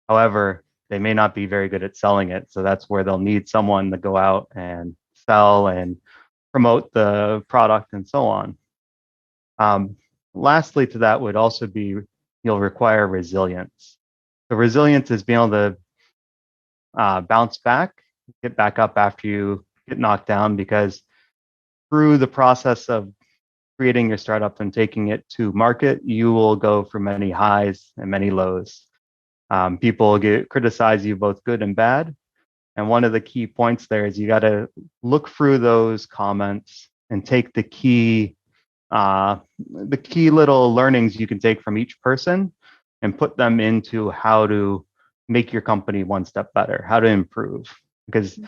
However, they may not be very good at selling it. So that's where they'll need someone to go out and sell and promote the product and so on. Lastly to that would also be, you'll require resilience. So resilience is being able to bounce back, get back up after you get knocked down, because through the process of creating your startup and taking it to market, you will go through many highs and many lows. People criticize you both good and bad. And one of the key points there is you got to look through those comments and take the key little learnings you can take from each person and put them into how to make your company one step better, how to improve, because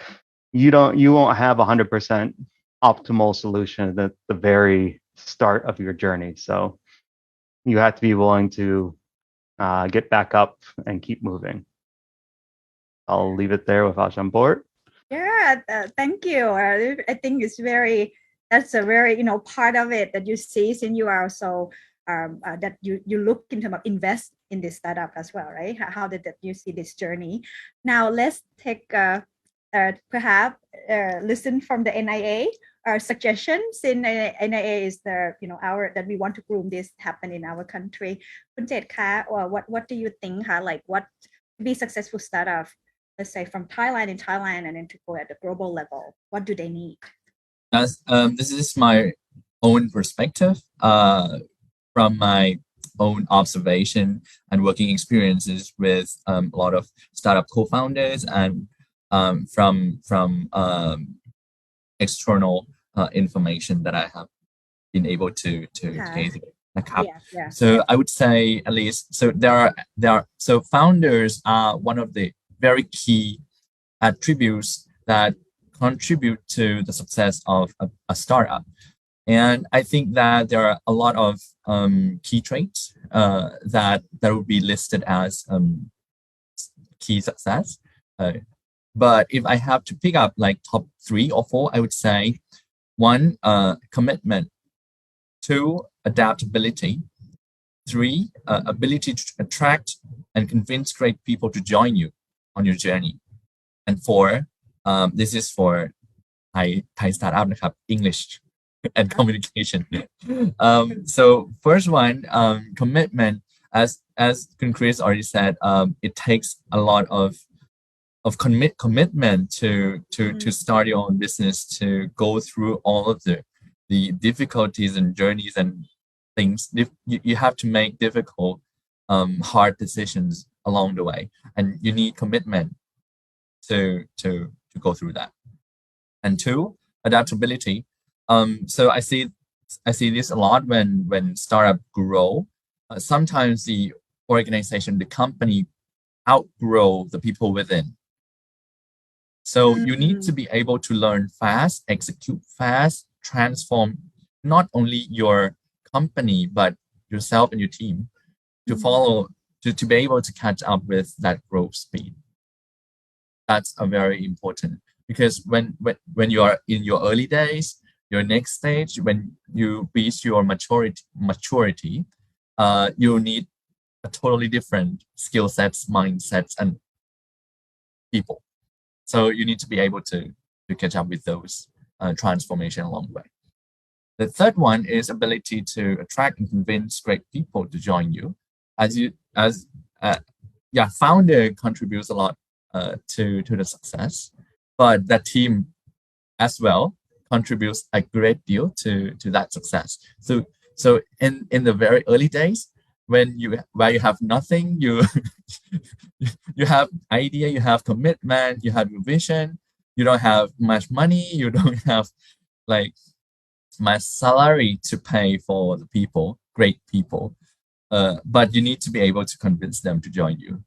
you won't have 100% optimal solution at the very start of your journey. So you have to be willing to get back up and keep moving. I'll leave it there with Ajampur. Yeah, thank you. I think that's a very, part of it that you see since you are also that you look into invest in this startup as well, right? How did you see this journey? Now let's take perhaps listen from the NIA suggestions. In NIA is the our that we want to groom this happen in our country. What do you think? Like what to be successful startup? Let's say from Thailand and then to go at the global level, what do they need? As this is my own perspective, from my own observation and working experiences with a lot of startup co-founders, and from external information that I have been able to gain. Yeah. So I would say, at least, so so founders are one of the very key attributes that contribute to the success of a startup. And I think that there are a lot of key traits that would be listed as key success. But if I have to pick up like top 3 or 4, I would say 1, commitment; 2, adaptability; 3, ability to attract and convince great people to join you on your journey; and 4, this is for Thai startup, English and communication. So first one, commitment, as Chris already said, it takes a lot of commitment to start your own business, to go through all of the difficulties and journeys and things. You have to make difficult, hard decisions along the way, and you need commitment to go through that. And 2, adaptability. So I see this a lot when startup grow. Sometimes the organization, the company, outgrow the people within. So you need to be able to learn fast, execute fast, transform not only your company but yourself and your team to follow, to be able to catch up with that growth speed. That's a very important, because when you are in your early days, your next stage, when you reach your maturity, you need a totally different skill sets, mindsets, and people. So you need to be able to catch up with those transformation along the way. The third one is ability to attract and convince great people to join you. Founder contributes a lot to the success, but the team as well contributes a great deal to that success. So in the very early days, where you have nothing, you have idea, you have commitment, you have vision, you don't have much money, you don't have like much salary to pay for the people, great people, but you need to be able to convince them to join you,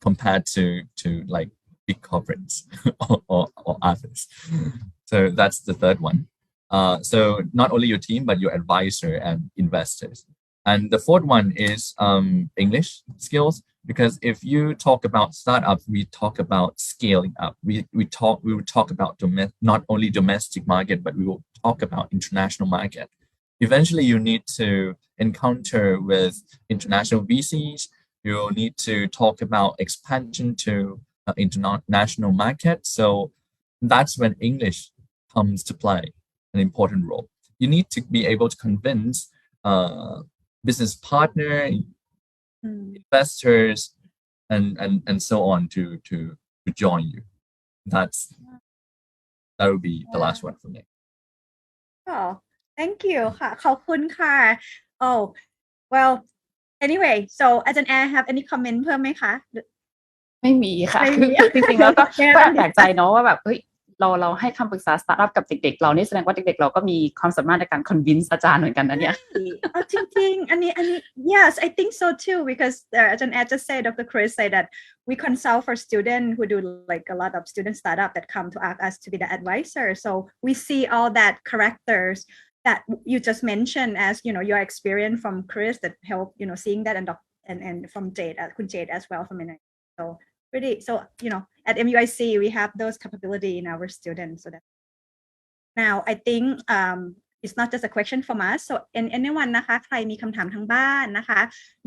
compared to like big corporates or others. So that's the third one. So not only your team, but your advisor and investors. And the fourth one is English skills, because if you talk about startups, we talk about scaling up. We will talk about not only domestic market, but we will talk about international market. Eventually, you need to encounter with international VCs. You will need to talk about expansion to international market. So that's when English comes to play an important role. You need to be able to convince business partner, investors, and so on to join you. That would be the last one for me. Oh, thank you ค่ะ ขอบคุณค่ะ Oh well anyway so อาจารย์แอร์ have any comment เพิ่มไหมคะ ไม่มีค่ะ ไม่มี คือจริงๆแล้วก็ แย่ แปลกใจเนาะว่าแบบเฮ้ยเราให้คำปรึกษาสตาร์ทอัพกับเด็กๆเรานี่แสดงว่าเด็กๆเราก็มีความสามารถในการ convince อาจารย์เหมือนกันนะเนี่ย จริงๆอันนี้ yes I think so too because อาจารย์แอร์ just said Dr. Chris say that we consult for students who do like a lot of student startup that come to ask us to be the advisor, so we see all that characters that you just mentioned as your experience from Chris that help seeing that and from Jade, คุณ Jade as well from NIT. So really, so at MUIC we have those capability in our students. So that now I think it's not just a question from us. So anyone นะคะใครมีคำถามทางบ้านนะคะ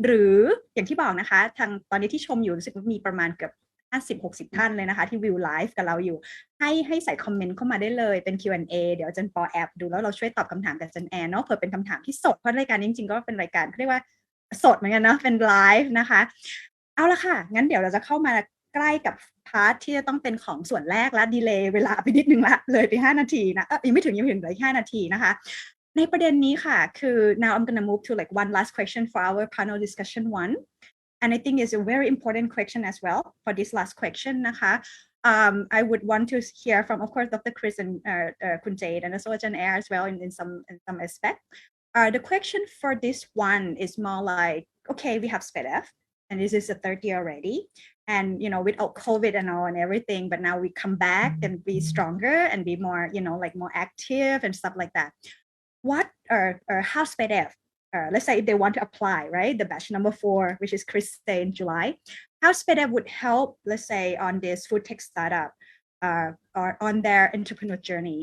หรืออย่างที่บอกนะคะทางตอนนี้ที่ชมอยู่รู้สึกว่ามีประมาณเกือบ50-60 ท่านเลยนะคะที่วิวไลฟ์กับเราอยู่ให้ใส่คอมเมนต์เข้ามาได้เลยเป็น Q&A เดี๋ยวอาจารย์ปอแอบดูแล้วเราช่วยตอบคำถามกับอาจารย์แอนเนาะเผื่อเป็นคำถามที่สดเพราะรายการนี้จริงๆก็เป็นรายการเรียกว่าสดเหมือนกันเนาะเป็นไลฟ์นะคะเอาละค่ะงั้นเดี๋ยวเราจะเข้ามาใกล้กับพาร์ทที่จะต้องเป็นของส่วนแรกและดีเลย์เวลาไปนิดนึงละเลยไป5 นาทีนะยังไม่ถึงเหลืออีก5 นาทีนะคะ ในประเด็นนี้ค่ะคือ now I'm gonna move to like one last question for our panel discussion one and I think it's a very important question as well for this last question นะคะ I would want to hear from of course Dr. Chris and คุณ Jade and also Jan Air as well in some aspect the question for this one is more like okay we have SPEDF and this is the third year already and you know without COVID and all and everything but now we come back and be stronger and be more you know like more active and stuff like that what or how SPEDF let's say if they want to apply right the batch number 4 which is Chris say in July how SPEDF would help let's say on this Foodtech startup or on their entrepreneur journey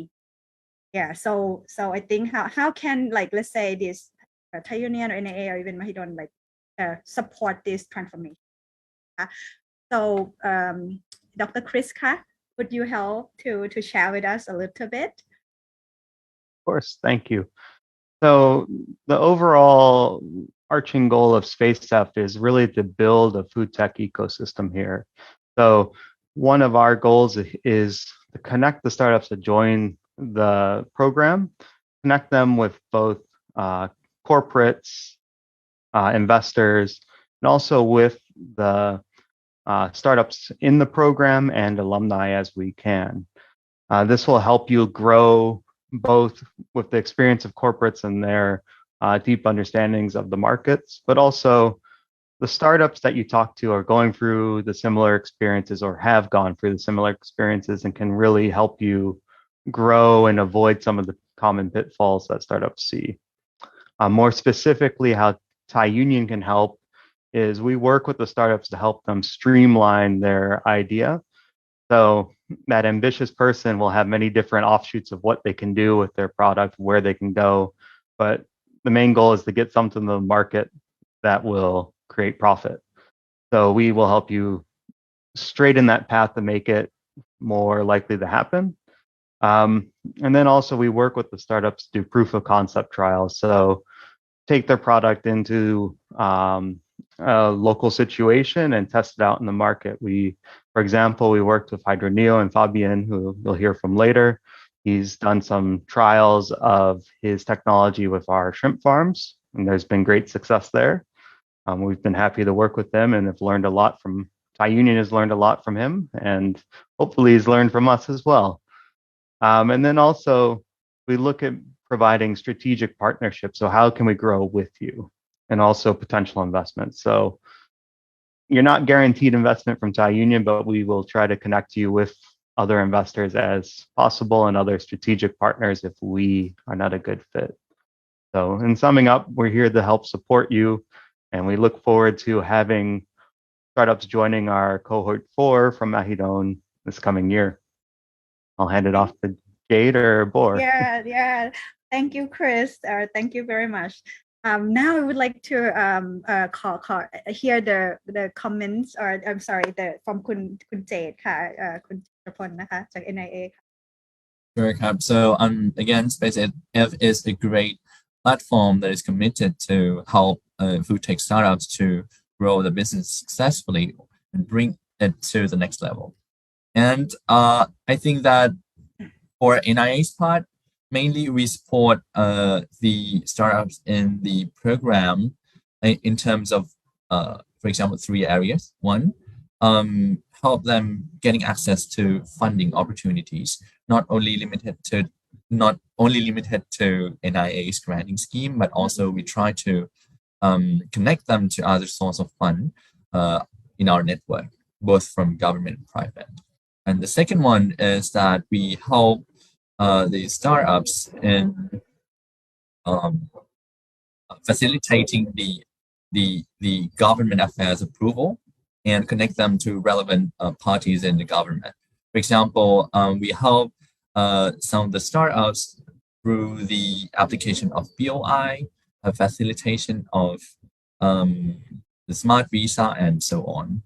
yeah so I think how can like let's say this Thai Union or NAA or even Mahidol like support this transformation so Dr. Chris ka would you help to share with us a little bit Of course, thank you. So the overall arching goal of SpaceF is really to build a food tech ecosystem here. So one of our goals is to connect the startups that join the program, connect them with both corporates, investors, and also with the startups in the program and alumni as we can. This will help you grow both with the experience of corporates and their deep understandings of the markets, but also the startups that you talk to are going through the similar experiences or have gone through the similar experiences and can really help you grow and avoid some of the common pitfalls that startups see. More specifically, how Thai Union can help is we work with the startups to help them streamline their idea. So that ambitious person will have many different offshoots of what they can do with their product, where they can go. But the main goal is to get something to the market that will create profit. So we will help you straighten that path to make it more likely to happen. And then also we work with the startups to do proof of concept trials. So take their product into a local situation and test it out in the market. For example, we worked with Hydroneo and Fabian, who you'll hear from later. He's done some trials of his technology with our shrimp farms, and there's been great success there. We've been happy to work with them and have learned a lot from, Thai Union has learned a lot from him, and hopefully he's learned from us as well. And then also, we look at providing strategic partnerships. So how can we grow with you? And also potential investments. So you're not guaranteed investment from Thai Union, but we will try to connect you with other investors as possible and other strategic partners if we are not a good fit. So in summing up, we're here to help support you, and we look forward to having startups joining our cohort 4 from Mahidol this coming year. I'll hand it off to Jade or Bor. Yeah. Thank you, Chris. Thank you very much. Now I would like to hear the comments or I'm sorry from คุณเจตค่ะคุณจตุพลนะคะจาก NIA ค่ะ Sure, Cap. So again, SpaceF is a great platform that is committed to help food tech startups to grow the business successfully and bring it to the next level. And I think that for NIA's part, mainly we support the startups in the program in terms of, for example, 3 areas. One, help them getting access to funding opportunities, not only limited to NIA's granting scheme, but also we try to connect them to other source of fund in our network, both from government and private. And the second one is that we help the startups in facilitating the government affairs approval and connect them to relevant parties in the government. For example, we help some of the startups through the application of BOI, facilitation of the smart visa, and so on.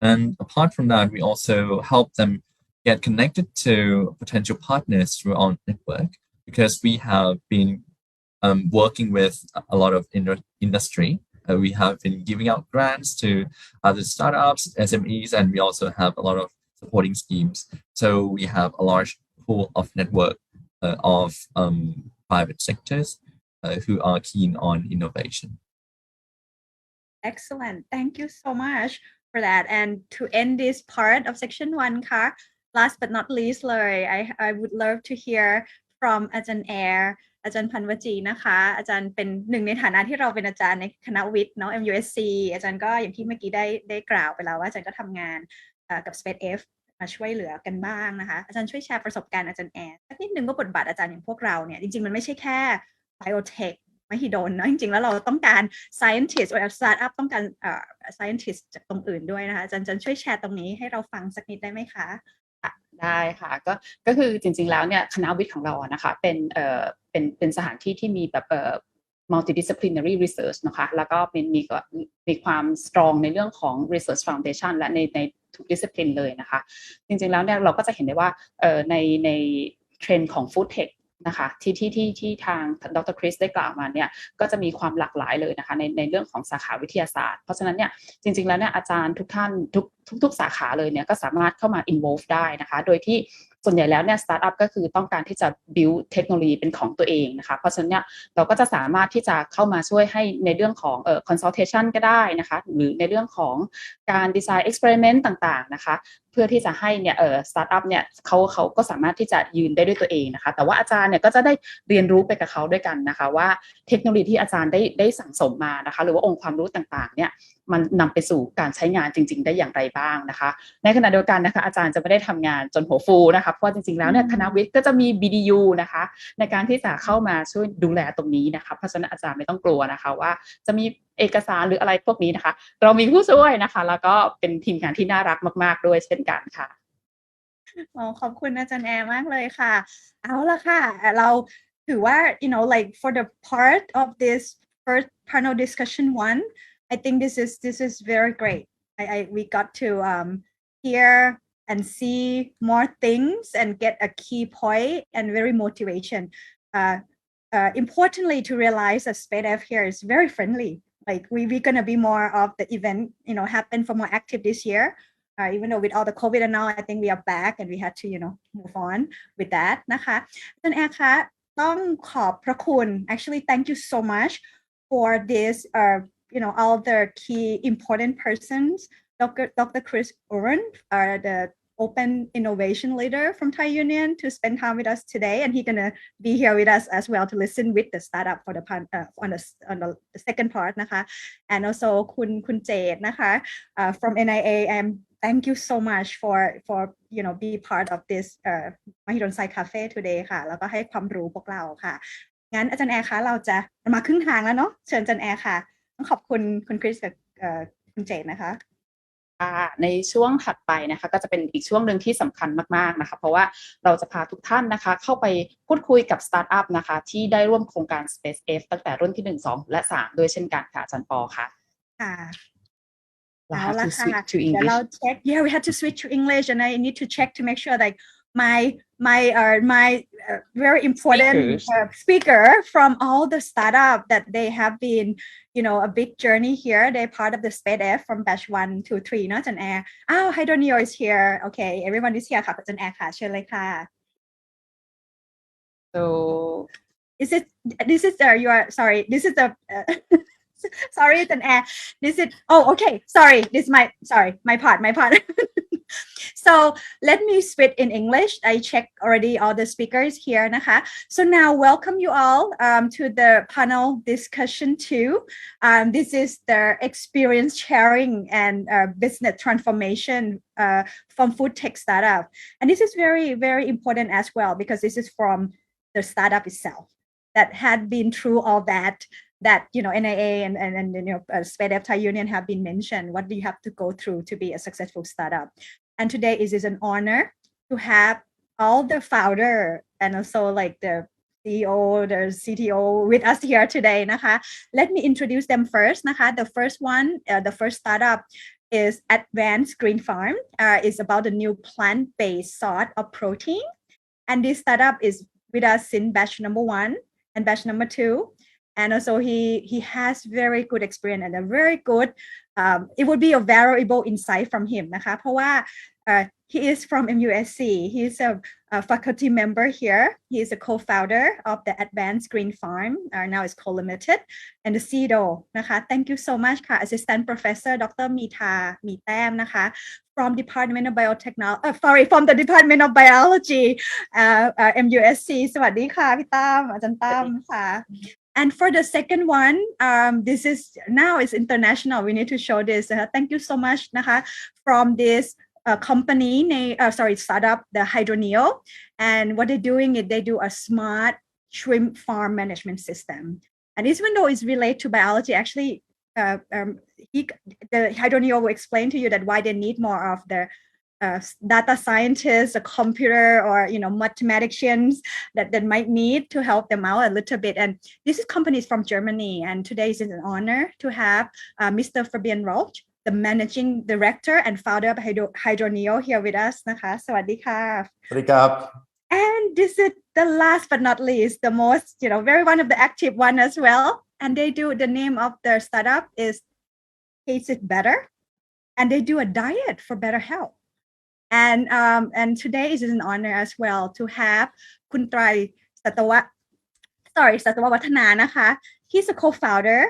And apart from that, we also help them get connected to potential partners through our network because we have been working with a lot of industry. We have been giving out grants to other startups, SMEs, and we also have a lot of supporting schemes. So we have a large pool of network of private sectors who are keen on innovation. Excellent. Thank you so much for that. And to end this part of section 1 ค่ะ last but not least เลย I would love to hear from อาจารย์แอร์อาจารย์พันวจีนะคะอาจารย์เป็นหนึ่งในฐานะที่เราเป็นอาจารย์ในคณะวิทย์เนาะ MUSC อาจารย์ก็อย่างที่เมื่อกี้ได้กล่าวไปแล้วว่าอาจารย์ก็ทำงานกับ SpaceX มาช่วยเหลือกันบ้างนะคะอาจารย์ช่วยแชร์ประสบการณ์อาจารย์แอร์สักนิดนึงว่าบทบาทอาจารย์อย่างพวกเราเนี่ยจริงๆมันไม่ใช่แค่ Biotech มหิดลเนาะจริงๆแล้วเราต้องการ scientist หรือ startup ต้องการscientist จากตรงอื่นด้วยนะคะอาจารย์ช่วยแชร์ตรงนี้ให้เราฟังสักนิดได้ไหมคะได้ค่ะก็คือจริงๆแล้วเนี่ยคณะวิทย์ของเราอะนะคะเป็นสถานที่ที่มีแบบmultidisciplinary research นะคะแล้วก็มีความ strong ในเรื่องของ research foundation และในทุก discipline เลยนะคะจริงๆแล้วเนี่ยเราก็จะเห็นได้ว่าในเทรนด์ของ Foodtech นะคะที่ทางดร.คริสได้กล่าวมาเนี่ยก็จะมีความหลากหลายเลยนะคะในเรื่องของสาขาวิทยาศาสตร์เพราะฉะนั้นเนี่ยจริงๆแล้วเนี่ยอาจารย์ทุกท่านทุกสาขาเลยเนี่ยก็สามารถเข้ามา involve ได้นะคะโดยที่ส่วนใหญ่แล้วเนี่ยสตาร์ทอัพก็คือต้องการที่จะ build เทคโนโลยีเป็นของตัวเองนะคะเพราะฉะนั้นเนี่ยเราก็จะสามารถที่จะเข้ามาช่วยให้ในเรื่องของconsultation ก็ได้นะคะหรือในเรื่องของการ design experiment ต่างๆนะคะเพื่อที่จะให้เนี่ยสตาร์ทอัพเนี่ยเขาก็สามารถที่จะยืนได้ด้วยตัวเองนะคะแต่ว่าอาจารย์เนี่ยก็จะได้เรียนรู้ไปกับเขาด้วยกันนะคะว่าเทคโนโลยีที่อาจารย์ได้สั่งสมมานะคะหรือว่าองค์ความรู้ต่างๆเนี่ยมันนำไปสู่การใช้งานจริงๆได้อย่างไรบ้างนะคะในขณะเดียวกันนะคะอาจารย์จะไม่ได้ทำงานจนหัวฟูนะคะเพราะจริงๆแล้วเนี่ยคณะวิทย์ก็จะมี BDU นะคะในการที่จะเข้ามาช่วยดูแลตรงนี้นะคะเพราะฉะนั้นอาจารย์ไม่ต้องกลัวนะคะว่าจะมีเอกสารหรืออะไรพวกนี้นะคะเรามีผู้ช่วยนะคะแล้วก็เป็นทีมงานที่น่ารักมากๆด้วยเช่นกันค่ะขอบคุณอาจารย์แอร์มากเลยค่ะเอาละค่ะเราถือว่า like for the part of this first panel discussion 1 I think this is very great we got to hear and see more things and get a key point and very motivation importantly to realize that SpaceF here is very friendly like we're gonna be more of the event happen for more active this year even though with all the COVID and now I think we are back and we had to move on with that นะคะอาจารย์แอร์คะต้องขอบพระคุณ actually thank you so much for this all the key important persons Dr. Chris Aurand the open innovation leader from Thai Union to spend time with us today and he's gonna be here with us as well to listen with the startup for the on the second part นะคะ and also คุณเจตนะคะ from NIA thank you so much for be part of this Mahidol Science Cafe today ค่ะแล้วก็ให้ความรู้พวกเราค่ะงั้นอาจารย์แอร์คะเราจะมาครึ่งทางแล้วเนาะเชิญอาจารย์แอร์ค่ะต้องขอบคุณคุณคริสกับคุณเจตนะคะในช่วงถัดไปนะคะก็จะเป็นอีกช่วงหนึ่งที่สำคัญมากๆนะคะเพราะว่าเราจะพาทุกท่านนะคะเข้าไปพูดคุยกับสตาร์ทอัพนะคะที่ได้ร่วมโครงการ SpaceX ตั้งแต่รุ่นที่1 2และ3ด้วยเช่นกันค่ะอาจารย์ปอค่ะเอาละค่ะเดี๋ยวเราเช็ค we had to switch to English and I need to check to make sure like my very important speaker from all the startup that they have been a big journey here they're part of the SpaceX from batch 1 to 3 เนาะอาจารย์แอร์Hydroneo is here okay everyone is here ค่ะอาจารย์แอร์ค่ะเชิญเลยค่ะ so this is you are sorry this is the sorry อาจารย์แอร์ this is okay sorry this is my part so let me switch in English I checked already all the speakers here นะคะ so now welcome you all to the panel discussion 2 this is the experience sharing and business transformation from Foodtech Startup and this is very very important as well because this is from the startup itself that had been through all that NIA and SpaceX Thai Union have been mentioned what do you have to go through to be a successful startup and today is an honor to have all the founder and also like the CEO the CTO with us here today นะคะ let me introduce them first นะคะ the first one the first startup is Advanced Green Farm is about the new plant-based source of protein and this startup is with us since batch number 1 and batch number 2 and also he has very good experience and a very good it would be a valuable insight from him นะคะเพราะว่า he is from MUSC. He's a faculty member here. He is a co-founder of the Advanced Green Farm, now it's co-limited, and the CEO นะคะ Thank you so much ค่ะ Assistant Professor ดร.เมธา มีแต้มนะคะ from Department of Biotechnology from the Department of Biology MUSC สวัสดีค่ะพี่ตั้มอาจารย์ตั้มค่ะ And for the second one, this is now it's international. We need to show this. Thank you so much, Naha, from this company, startup, the Hydroneo. And what they're doing is they do a smart shrimp farm management system. And even though it's related to biology, actually, the Hydroneo will explain to you that why they need more of the data scientists, a computer, or mathematicians that might need to help them out a little bit. And this is companies from Germany. And today is an honor to have Mr. Fabian Reusch, the managing director and founder of Hydroneo, here with us. นะคะ สวัสดีค่ะ สวัสดีครับ And this is the last but not least, the most, very one of the active one as well. And they do, the name of their startup is Taste It Better. And they do a diet for better health. And today is an honor as well to have คุณไตรสัตววัฒนานะคะ He's a co-founder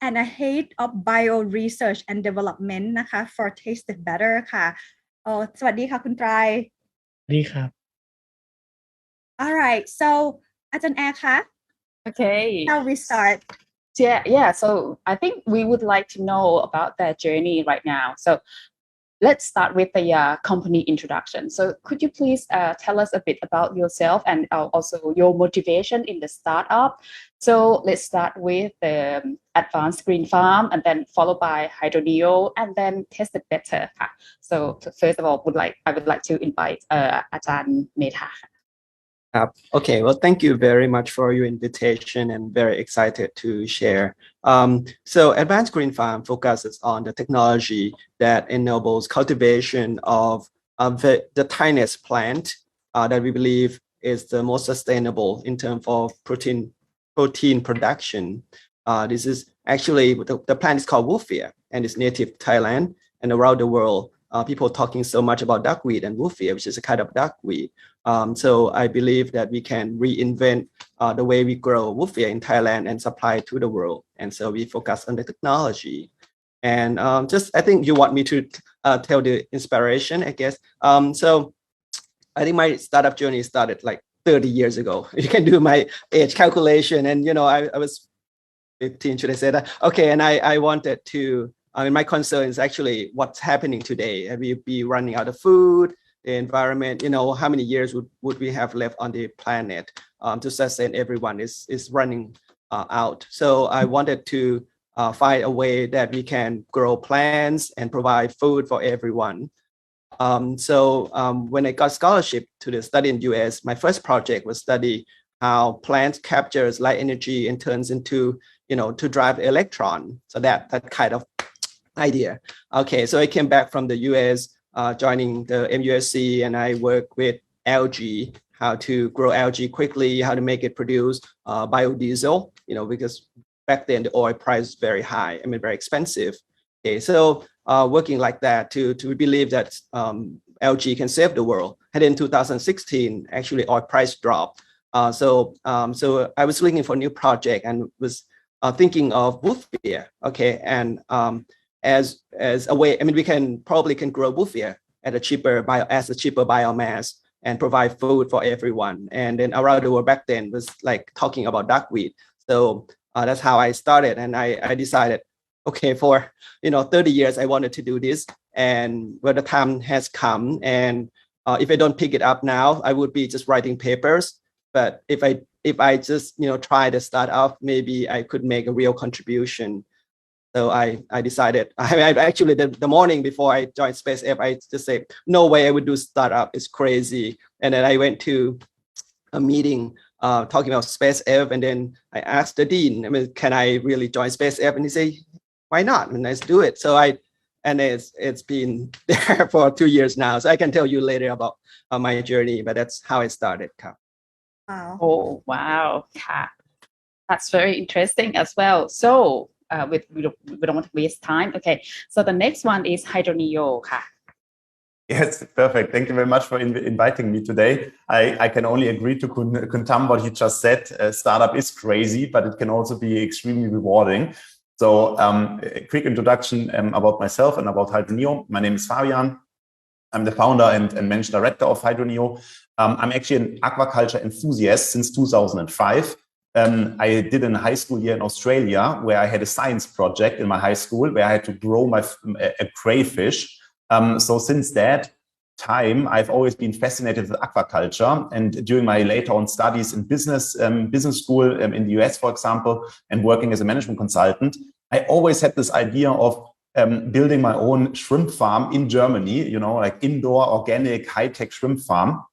and a head of bio research and development นะคะ for Taste It Better ค่ะสวัสดีค่ะคุณไตรสวัสดีครับ Alright so อาจารย์แอร์คะ Okay. How we start Yeah. So I think we would like to know about their journey right now. So let's start with the company introduction. So could you please tell us a bit about yourself and also your motivation in the startup? So let's start with the Advanced Green Farm and then followed by Hydroneo and then Taste It Better. So first of all, I would like to invite อาจารย์เมธา Okay, well, thank you very much for your invitation and very excited to share. So Advanced Green Farm focuses on the technology that enables cultivation of the tiniest plant that we believe is the most sustainable in terms of protein production. This is actually, the plant is called wolfia and it's native to Thailand and around the world. People talking so much about duckweed and wolfia, which is a kind of duckweed. So I believe that we can reinvent the way we grow wolfia in Thailand and supply it to the world. And so we focus on the technology. And I think you want me to tell the inspiration, I guess. So I think my startup journey started like 30 years ago. You can do my age calculation. And, I was 15, should I say that? Okay, and I wanted to, my concern is actually what's happening today. We'll be running out of food, the environment, how many years would we have left on the planet to sustain everyone is running out. So I wanted to find a way that we can grow plants and provide food for everyone. So when I got scholarship to study in US, my first project was study how plants captures light energy and turns into, to drive electron. So that kind of idea. Okay, so I came back from the US, joining the MUSC, and I work with algae, how to grow algae quickly, how to make it produce biodiesel, because back then the oil price is very high, very expensive. Okay, so working like that to believe that algae can save the world. And in 2016, actually oil price dropped. So I was looking for a new project and was thinking of wolfia. Okay, and as a way, we probably can grow wolfia at a cheaper biomass and provide food for everyone. And then around the world back then was like talking about duckweed. So that's how I started, and I decided, okay, for 30 years I wanted to do this, and when the time has come, and if I don't pick it up now, I would be just writing papers. But if I just try to start off, maybe I could make a real contribution. So I decided, I actually the morning before I joined SpaceF, I just said, no way I would do startup, it's crazy. And then I went to a meeting talking about SpaceF, and then I asked the dean, can I really join SpaceF? And he said, why not? And let's do it. So it's been there for 2 years now. So I can tell you later about my journey, but that's how I started. Wow. Oh, wow. That's very interesting as well. So we don't want to waste time. Okay, so the next one is Hydroneo. Yes, perfect. Thank you very much for inviting me today. I can only agree to confirm what you just said. Startup is crazy, but it can also be extremely rewarding. So a quick introduction about myself and about Hydroneo. My name is Fabian. I'm the founder and managing director of Hydroneo. I'm actually an aquaculture enthusiast since 2005. I did in high school year in Australia, where I had a science project in my high school, where I had to grow a crayfish. So since that time, I've always been fascinated with aquaculture. And during my later on studies in business school in the US, for example, and working as a management consultant, I always had this idea of building my own shrimp farm in Germany, you know, like indoor, organic, high-tech shrimp farm.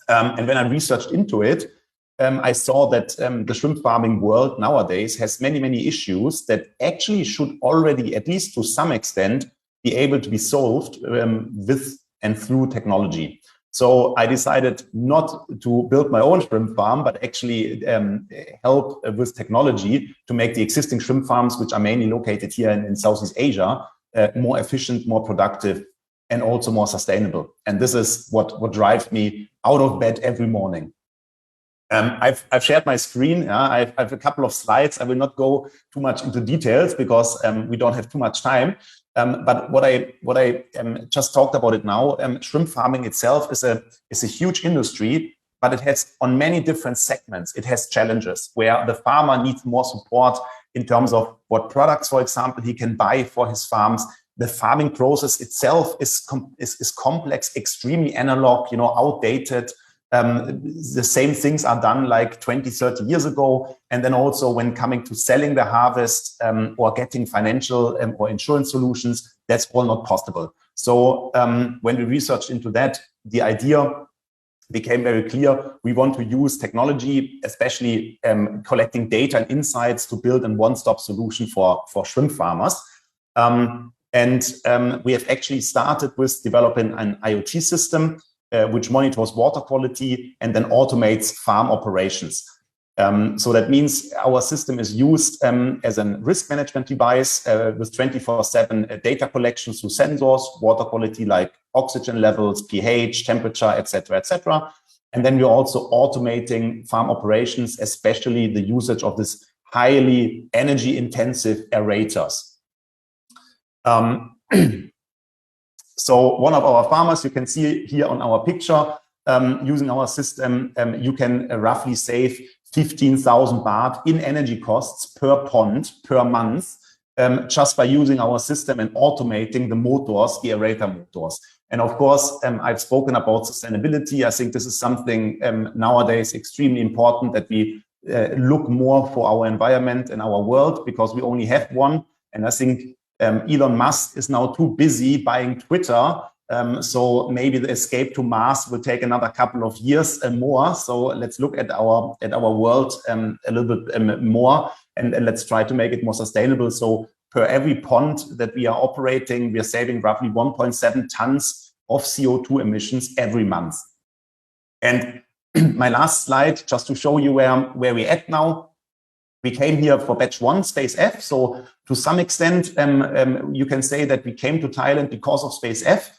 And when I researched into it, I saw that the shrimp farming world nowadays has many, many issues that actually should already, at least to some extent, be able to be solved with and through technology. So I decided not to build my own shrimp farm, but actually help with technology to make the existing shrimp farms, which are mainly located here in Southeast Asia, more efficient, more productive, and also more sustainable. And this is what drives me out of bed every morning. I've shared my screen. I have a couple of slides. I will not go too much into details because we don't have too much time. But what I just talked about it now, shrimp farming itself is a huge industry, but it has on many different segments. It has challenges where the farmer needs more support in terms of what products, for example, he can buy for his farms. The farming process itself is complex, extremely analog, you know, outdated. The same things are done like 20, 30 years ago. And then also when coming to selling the harvest or getting financial or insurance solutions, that's all not possible. So when we researched into that, the idea became very clear. We want to use technology, especially collecting data and insights to build a one-stop solution for shrimp farmers. We have actually started with developing an IoT system which monitors water quality and then automates farm operations. So that means our system is used as a risk management device with 24/7 data collection through sensors, water quality like oxygen levels, pH, temperature, etc., etc. And then we're also automating farm operations, especially the usage of this highly energy-intensive aerators. So one of our farmers, you can see here on our picture, using our system, you can roughly save 15,000 baht in energy costs per pond per month, just by using our system and automating the motors, the aerator motors. And of course, I've spoken about sustainability. I think this is something nowadays extremely important, that we look more for our environment and our world, because we only have one. And I think Elon Musk is now too busy buying Twitter. So maybe the escape to Mars will take another couple of years and more. So let's look at our world a little bit more, and let's try to make it more sustainable. So per every pond that we are operating, we are saving roughly 1.7 tons of CO2 emissions every month. And my last slide, just to show you where we're at now. We came here for batch 1, Space F. So to some extent, you can say that we came to Thailand because of Space F.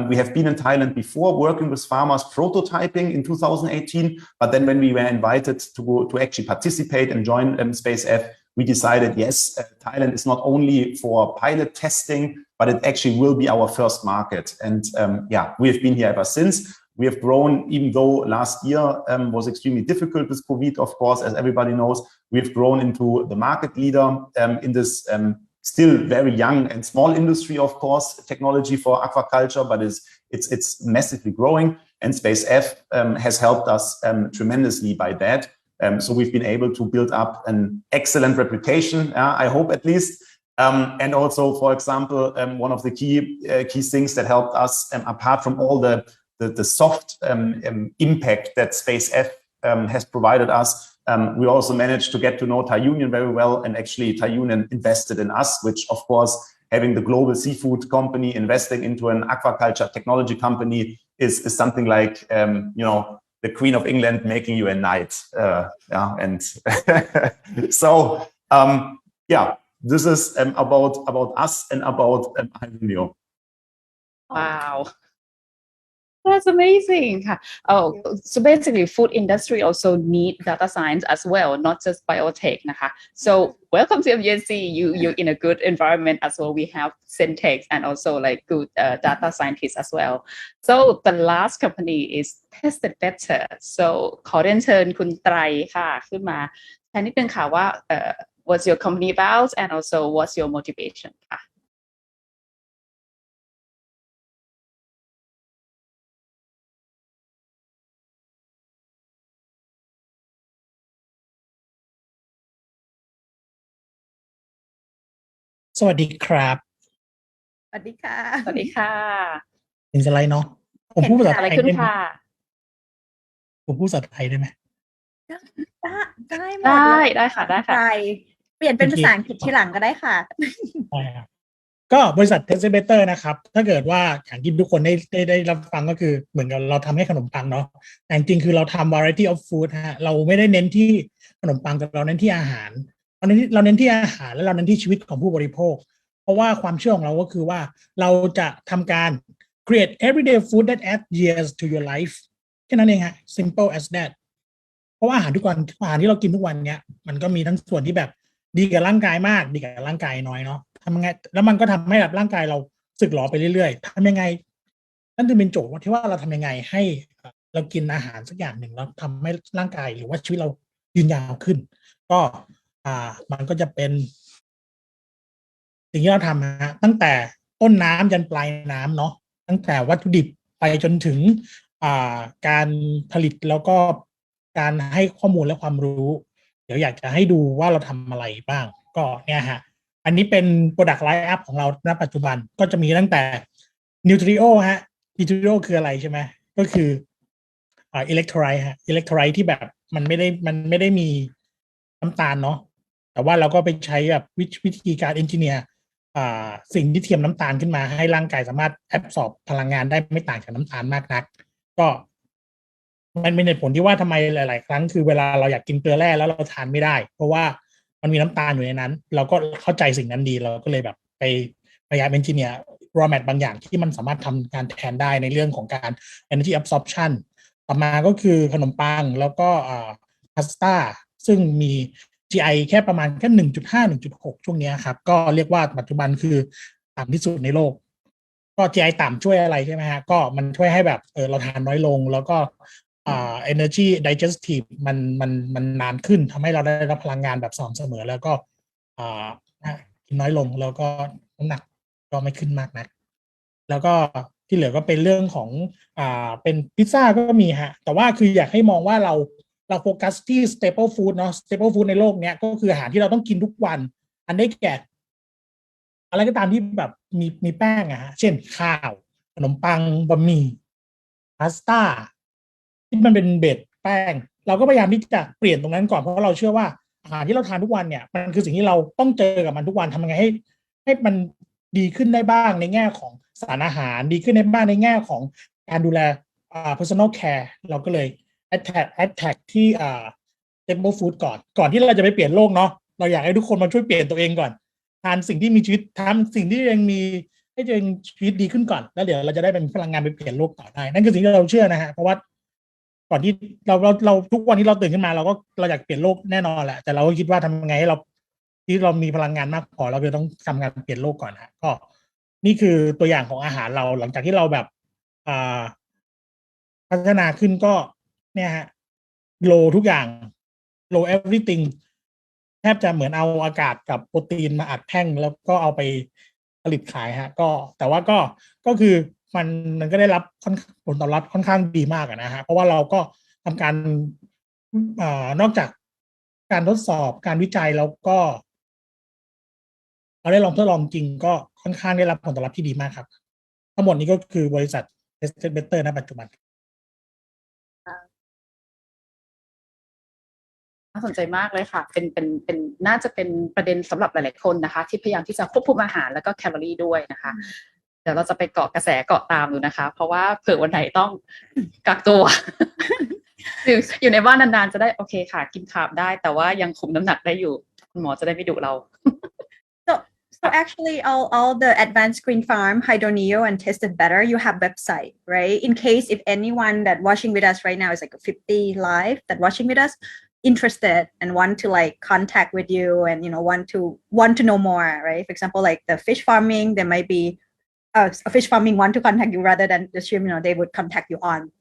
We have been in Thailand before, working with farmers, prototyping in 2018. But then when we were invited to actually participate and join Space F, we decided, yes, Thailand is not only for pilot testing, but it actually will be our first market. And yeah, we have been here ever since. We have grown, even though last year was extremely difficult with COVID, of course, as everybody knows. We've grown into the market leader in this still very young and small industry, of course, technology for aquaculture, but it's massively growing. And Space F has helped us tremendously by that. So we've been able to build up an excellent reputation, I hope at least. And also, for example, one of the key things that helped us, apart from all the soft impact that Space F has provided us, we also managed to get to know Thai Union very well, and actually Thai Union invested in us, which of course, having the global seafood company investing into an aquaculture technology company is something like, you know, the Queen of England making you a knight. Yeah, and so yeah, this is about us and about Hydroneo. Wow. That's amazing. Oh, so basically, food industry also need data science as well, not just biotech. So welcome to MUNC. You're in a good environment as well. We have Syntex and also like good data scientists as well. So the last company is Tested Better. So ขอเรียนเชิญคุณไตรค่ะขึ้นมาแทนนิดนึงค่ะว่าwhat's your company about and also what's your motivation ค่ะ สวัสดีครับ สวัสดีค่ะ สวัสดีค่ะ เห็นสไลด์เนาะผมพูดภาษา อะไร ไทย ขึ้น ได้ไหม ค่ะ ผมพูดภาษาไทยได้ไหม ได้หมดเลย ได้ค่ะได้ค่ะ ใครเปลี่ยนเป็นภาษาอังกฤษทีหลังก็ได้ค่ะ ใช่ครับก็บริษัท Tested Better นะครับ ถ้าเกิดว่าอย่างที่ทุกคนได้รับฟังก็คือเหมือนกับเราทำให้ขนมปังเนาะแต่จริงๆคือเราทำ variety of food ฮะเราไม่ได้เน้นที่ขนมปังแต่เราเน้นที่อาหารเราเน้นที่อาหารและเราเน้นที่ชีวิตของผู้บริโภค เพราะว่าความเชื่อของเราก็คือว่าเราจะทำการ create everyday food that adds years to your life แค่นั้นเองฮะ simple as that เพราะว่าอาหารที่เรากินทุกวันเนี้ยมันก็มีทั้งส่วนที่แบบดีกับร่างกายมากดีกับร่างกายน้อยเนาะทำยังไงแล้วมันก็ทำให้แบบร่างกายเราสึกหรอไปเรื่อยๆทำยังไงนั่นจะเป็นโจทย์ที่ว่าเราทำยังไงให้เรากินอาหารสักอย่างหนึ่งแล้วทำให้ร่างกายหรือว่าชีวิตเรายืนยาวขึ้นก็มันก็จะเป็นสิ่งที่เราทำฮะตั้งแต่ต้นน้ำยันปลายน้ำเนาะตั้งแต่วัตถุดิบไปจนถึงการผลิตแล้วก็การให้ข้อมูลและความรู้เดี๋ยวอยากจะให้ดูว่าเราทำอะไรบ้างก็เนี่ยฮะอันนี้เป็น Product Line Up ของเราณปัจจุบันก็จะมีตั้งแต่ Nutrio ฮะ Nutrio คืออะไรใช่ไหมก็คือelectrolyte ฮะ electrolyte ที่แบบมันไม่ได้มีน้ำตาลเนาะแต่ว่าเราก็ไปใช้แบบวิธีการ engineer สิ่งที่เทียมน้ำตาลขึ้นมาให้ร่างกายสามารถแอบสอบพลังงานได้ไม่ต่างจากน้ำตาลมากนักก็มันเป็นเหตุผลที่ว่าทำไมหลายๆครั้งคือเวลาเราอยากกินเกลือแร่แล้วเราทานไม่ได้เพราะว่ามันมีน้ำตาลอยู่ในนั้นเราก็เข้าใจสิ่งนั้นดีเราก็เลยแบบไปพยายามเอนจิเนียร์ raw mat บางอย่างที่มันสามารถทำการแทนได้ในเรื่องของการ energy absorption ต่อมาก็คือขนมปังแล้วก็พาสต้าซึ่งมี GI แค่ประมาณแค่ 1.5 1.6 ช่วงนี้ครับก็เรียกว่าปัจจุบันคือต่ำที่สุดในโลกก็ GI ต่ำช่วยอะไรใช่ไหมฮะก็มันช่วยให้แบบเราทานน้อยลงแล้วก็energy digestive มันนานขึ้นทำให้เราได้รับพลังงานแบบสม่ำเสมอแล้วก็กินน้อยลงแล้วก็น้ำหนักก็ไม่ขึ้นมากนักแล้วก็ที่เหลือก็เป็นเรื่องของเป็นพิซซ่าก็มีฮะแต่ว่าคืออยากให้มองว่าเราโฟกัสที่ staple food เนาะ staple food ในโลกเนี้ยก็คืออาหารที่เราต้องกินทุกวันอันได้แก่อะไรก็ตามที่แบบมีแป้งอะฮะเช่นข้าวขนมปังบะหมี่พาสต้าที่มันเป็นเบสแป้งเราก็พยายามที่จะเปลี่ยนตรงนั้นก่อนเพราะเราเชื่อว่าอาหารที่เราทานทุกวันเนี่ยมันคือสิ่งที่เราต้องเจอกับมันทุกวันทำยังไงให้มันดีขึ้นได้บ้างในแง่ของสารอาหารดีขึ้นได้บ้างในแง่ของการดูแลpersonal care เราก็เลย attack ที่staple food ก่อนที่เราจะไปเปลี่ยนโลกเนาะเราอยากให้ทุกคนมาช่วยเปลี่ยนตัวเองก่อนทานสิ่งที่มีชีวิตทำสิ่งที่ยังมีให้ตัวเองชีวิตดีขึ้นก่อนแล้วเดี๋ยวเราจะได้เป็นพลังงานไปเปลี่ยนโลกต่อได้นั่นคือสิ่งที่เราเชื่อนะฮะเพราะว่าก่อนที่เราทุกวันที่เราตื่นขึ้นมาเราอยากเปลี่ยนโลกแน่นอนแหละแต่เราก็คิดว่าทำยังไงให้เรามีพลังงานมากพอเราจะต้องทำงานเปลี่ยนโลกก่อนฮะก็นี่คือตัวอย่างของอาหารเราหลังจากที่เราแบบพัฒนาขึ้นก็เนี่ยฮะโลทุกอย่างโล everything แทบจะเหมือนเอาอากาศกับโปรตีนมาอัดแท่งแล้วก็เอาไปผลิตขายฮะก็แต่ว่าก็คือมันก็ได้รับผลตอบรับค่อนข้างดีมากนะฮะเพราะว่าเราก็ทำการนอกจากการทดสอบการวิจัยแล้วก็เราได้ลองทดลองจริงก็ค่อนข้างได้รับผลตอบรับที่ดีมากครับทั้งหมดนี้ก็คือบริษัท Tested Better ณปัจจุบันน่าสนใจมากเลยค่ะเป็นน่าจะเป็นประเด็นสำหรับหลายๆคนนะคะที่พยายามที่จะควบคุมอาหารแล้วก็แคลอรี่ด้วยนะคะเดี๋ยวเราจะไปเกาะกระแสเกาะตามดูนะคะเพราะว่าเผื่อวันไหนต้องกักตัว อยู่ในบ้านนานๆจะได้โอเคค่ะกินคาร์บได้แต่ว่ายังคุมน้ำหนักได้อยู่คุณหมอจะได้ไม่ดุเรา So actually, all the advanced green farm, Hydroneo and Tested Better, you have website, right? In case if anyone that watching with us right now is like 50 live that watching with us, interested and want to like contact with you and want to know more, right? For example, like the fish farming, there might be a fish farming want to contact you rather than the stream, they would contact you on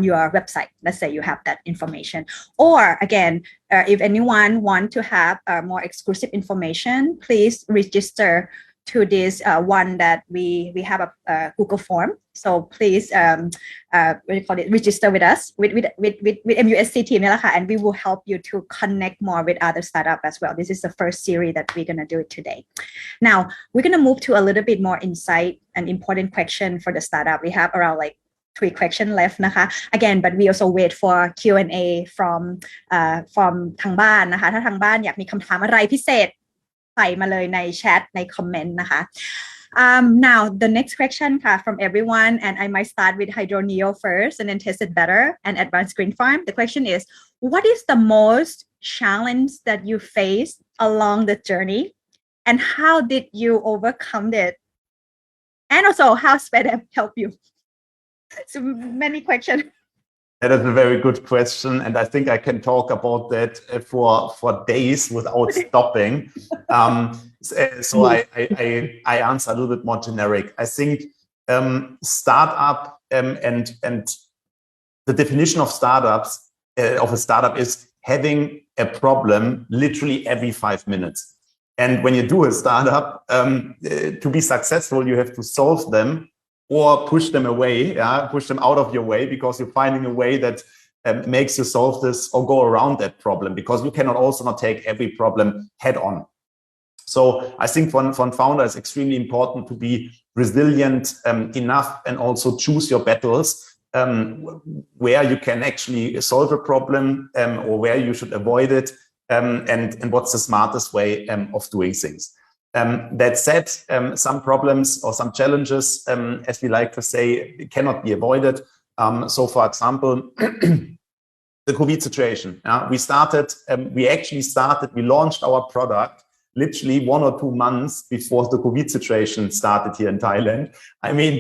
your website. Let's say you have that information. Or again, if anyone want to have more exclusive information, please register to this one that we have a Google form. So please what do you call it? Register with us with MUSC team, and we will help you to connect more with other startup as well. This is the first series that we're gonna do it today. Now we're gonna move to a little bit more insight and important question for the startup. We have around like 3 questions left นะคะ again but we also wait for Q&A from ทางบ้านนะคะ ถ้าทางบ้านอยากมีคำถามอะไรพิเศษใส่มาเลยในแชทในคอมเมนต์นะคะ now the next question ค่ะ from everyone and I might start with Hydroneo first and then Tested Better and Advanced Green Farm. The question is, what is the most challenge that you faced along the journey and how did you overcome it, and also how SpaceX helped you? So many questions. That is a very good question, and I think I can talk about that for days without stopping. So I answer a little bit more generic. I think startup and the definition of startups of a startup is having a problem literally every 5 minutes. And when you do a startup, to be successful, you have to solve them or push them away, push them out of your way, because you're finding a way that makes you solve this or go around that problem, because you cannot also not take every problem head on. So I think for founder, it's extremely important to be resilient enough and also choose your battles where you can actually solve a problem or where you should avoid it, and what's the smartest way of doing things. That said, some problems or some challenges, as we like to say, cannot be avoided. So for example, the COVID situation. We launched our product literally 1 or 2 months before the COVID situation started here in Thailand. I mean,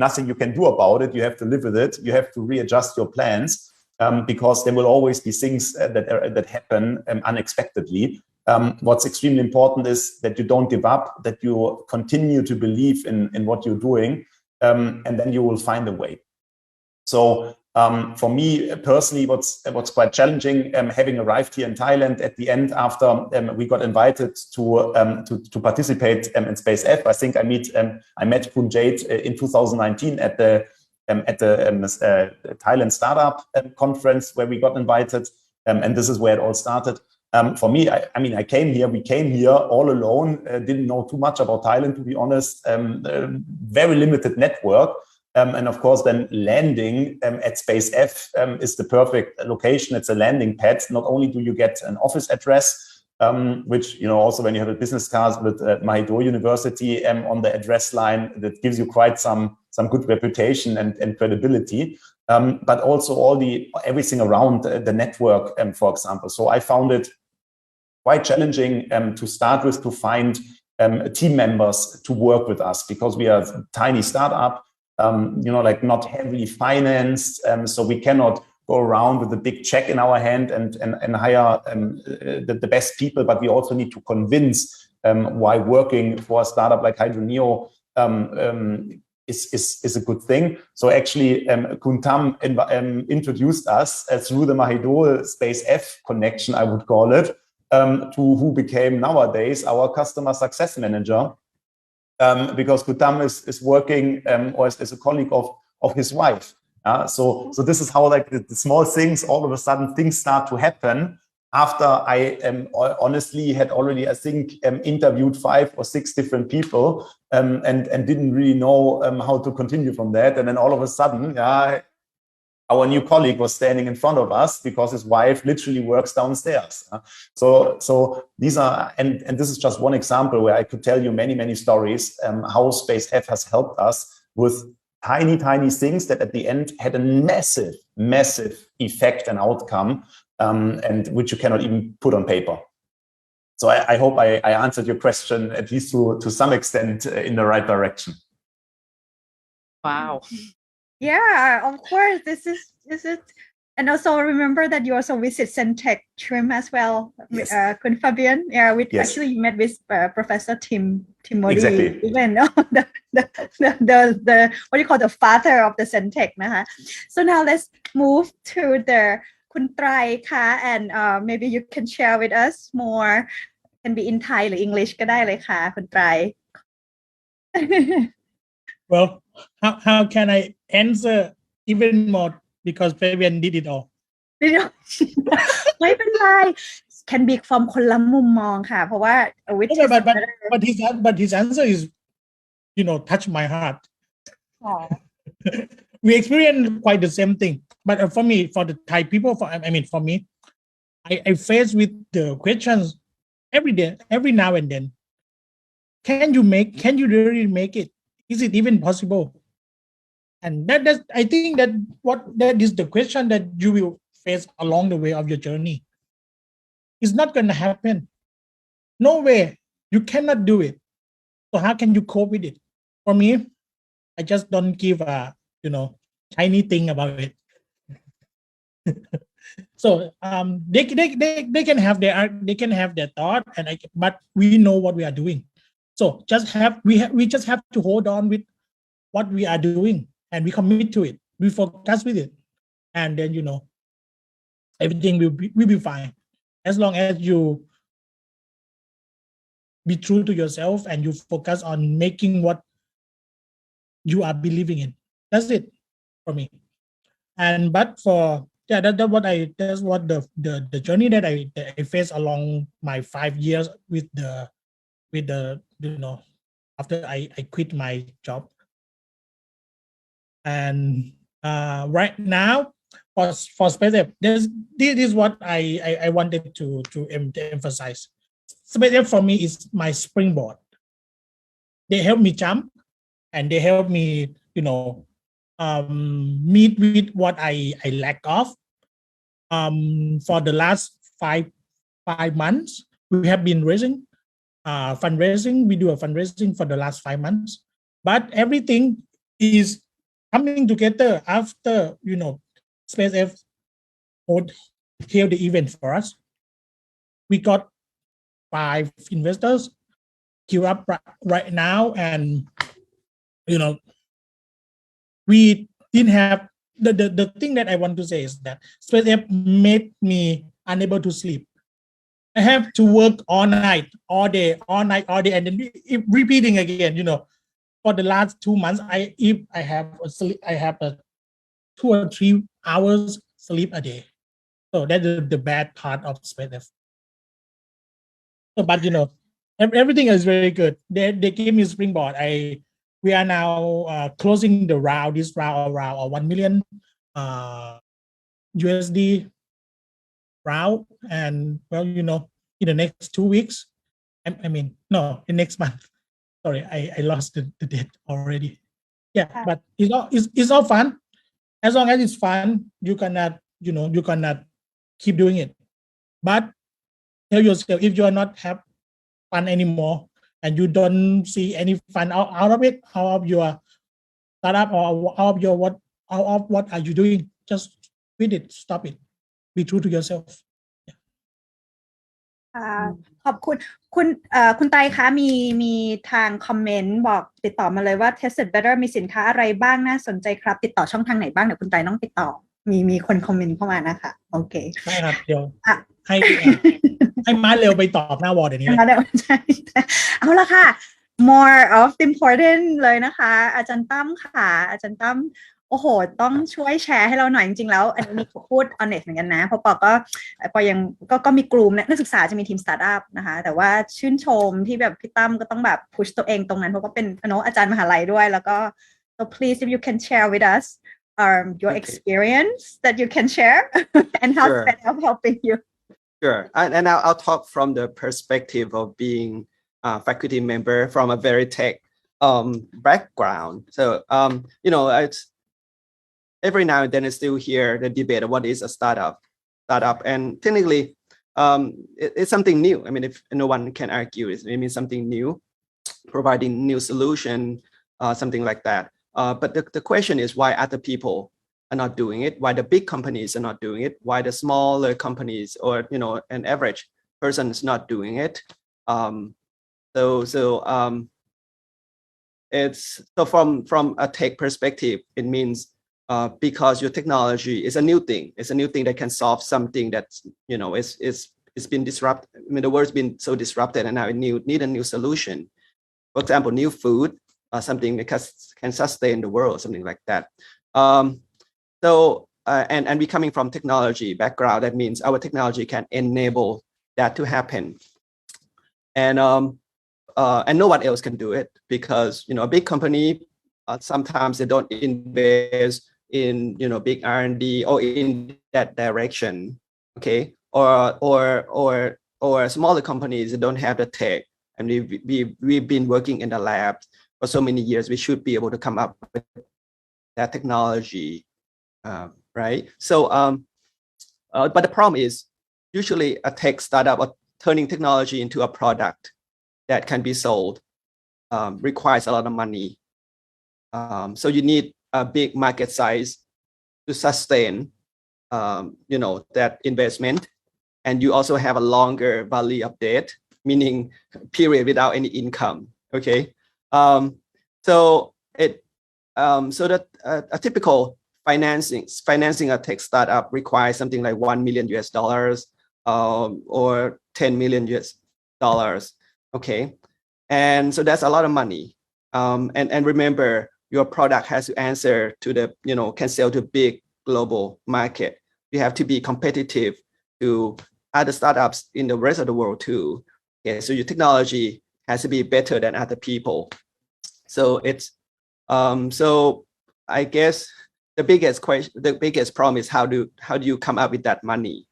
nothing you can do about it. You have to live with it. You have to readjust your plans because there will always be things that happen unexpectedly. What's extremely important is that you don't give up, that you continue to believe in what you're doing, and then you will find a way. So for me personally, what's quite challenging, having arrived here in Thailand at the end after we got invited to participate in SpaceF. I think I met Punjate in 2019 at the Thailand Startup conference where we got invited, and this is where it all started. For me, we came here all alone, didn't know too much about Thailand, to be honest, very limited network. And of course, then landing at SpaceF is the perfect location. It's a landing pad. Not only do you get an office address, which, also when you have a business card with Mahidol University on the address line, that gives you quite some good reputation and credibility. But also everything around the network, for example. So I found it quite challenging to start with, to find team members to work with us, because we are a tiny startup, not heavily financed. So we cannot go around with a big check in our hand and hire the best people, but we also need to convince why working for a startup like Hydroneo is a good thing. So actually, Kuntam introduced us through the Mahidol SpaceF connection, I would call it, to who became nowadays our customer success manager, because Kuntam is working or is a colleague of his wife. So this is how the small things, all of a sudden things start to happen. After I honestly had already, I think, interviewed 5 or 6 different people and didn't really know how to continue from that. And then all of a sudden, our new colleague was standing in front of us because his wife literally works downstairs. So these are, and this is just one example where I could tell you many, many stories how SpaceF has helped us with tiny things that at the end had a massive effect and outcome, and which you cannot even put on paper. So I hope I answered your question at least to some extent in the right direction. Wow. Yeah, of course. This is, and also remember that you also visit Centech Trim as well, Yes. Kun Fabian. Yeah, we Yes. actually met with Professor Timothy, Exactly. even the what do you call the father of the Centech, naha. So now let's move to the Kun Trai ka, and maybe you can share with us more. Can be in Thai หรือ English ก็ได้เลยค่ะคุณไตร Well, how can I answer even more because Fabian did it all. ไม่เป็นไร can be from คนละมุมมองค่ะเพราะว่า but his answer is touch my heart. We experience quite the same thing, but for me, for the Thai people, for me, I face with the questions every day, every now and then. Can you really make it? Is it even possible? And that's I think that is the question that you will face along the way of your journey. It's not going to happen. No way. You cannot do it. So how can you cope with it? For me, I just don't give a shiny thing about it. So they can have their thought, but we know what we are doing. So we just have to hold on with what we are doing, and we commit to it. We focus with it, and then everything will be fine as long as you be true to yourself and you focus on making what you are believing in. That's it for me. And but for that's what the journey that I faced along my 5 years with the after I quit my job. And right now for SpaceX, this is what I wanted to emphasize. SpaceX for me is my springboard. They help me jump, and they help me meet with what I lack of. For the last five months, we have been raising fundraising. We do a fundraising for the last 5 months, but everything is coming together after SpaceX held the event for us. We got 5 investors queue up right now, and we didn't have the thing that I want to say is that SpaceX made me unable to sleep. I have to work all night, all day, and then repeating again. For the last 2 months, I have a 2 or 3 hours sleep a day. So that's the bad part of SpaceX. So, but everything is very good. They gave me a springboard. We are now closing the round. This round around $1 million USD round, and well, in the next 2 weeks, in next month. Sorry, I lost the date already. Yeah, but it's all fun. As long as it's fun, you cannot keep doing it. But tell yourself, if you are not have fun anymore and you don't see any fun out of it, out of your startup or out of what are you doing, just quit it, stop it, be true to yourself. ขอบคุณคุณไตคะมีทางคอมเมนต์บอกติดต่อมาเลยว่า Tested Better มีสินค้าอะไรบ้างน่าสนใจครับติดต่อช่องทางไหนบ้างเดี๋ยวคุณไตต้องติดต่อมีคนคอมเมนต์เข้ามานะคะโอเคได้ครับเดี๋ยวให้มาเร็วไปตอบหน้าวอร์ดเดี๋ยวนี้ใช่เอาละค่ะ more of important เลยนะคะอาจารย์ตั้มค่ะอาจารย์ตั้มโอ้โหต้องช่วยแชร์ให้เราหน่อยจริงๆแล้วอันนี้พูด honest เหมือนกันนะเพราะปอยังก็มีกลุ่มนักศึกษาจะมีทีมสตาร์ทอัพนะคะแต่ว่าชื่นชมที่แบบพี่ตั้มก็ต้องแบบ push ตัวเองตรงนั้นเพราะก็เป็นอาจารย์มหาลัยด้วยแล้วก็ so please if you can share with us your experience that you can share and how it's helping you. Sure, and I'll talk from the perspective of being a faculty member from a very tech background. So it's every now and then I still hear the debate of what is a startup, and technically it's something new. I mean, if no one can argue, it means something new, providing new solution, something like that. But the question is why other people are not doing it, why the big companies are not doing it, why the smaller companies or an average person is not doing it. It's so from a tech perspective, it means because your technology is a new thing. It's a new thing that can solve something that's it's been disrupted. I mean, the world's been so disrupted, and now it need a new solution. For example, new food, something that can sustain the world, something like that. And we coming from technology background, that means our technology can enable that to happen. And no one else can do it because a big company sometimes they don't invest in big R&D or in that direction, okay? Or smaller companies that don't have the tech. I mean, we've been working in the lab for so many years. We should be able to come up with that technology, right? So, but the problem is usually a tech startup or turning technology into a product that can be sold requires a lot of money. So you need a big market size to sustain, that investment. And you also have a longer value update, meaning period without any income. Okay. So that a typical financing a tech startup requires something like $1 million or $10 million. Okay. And so that's a lot of money. And remember, your product has to answer to the, can sell to big global market. You have to be competitive to other startups in the rest of the world too. Okay, so your technology has to be better than other people. So it's, so I guess the biggest problem is how do you come up with that money?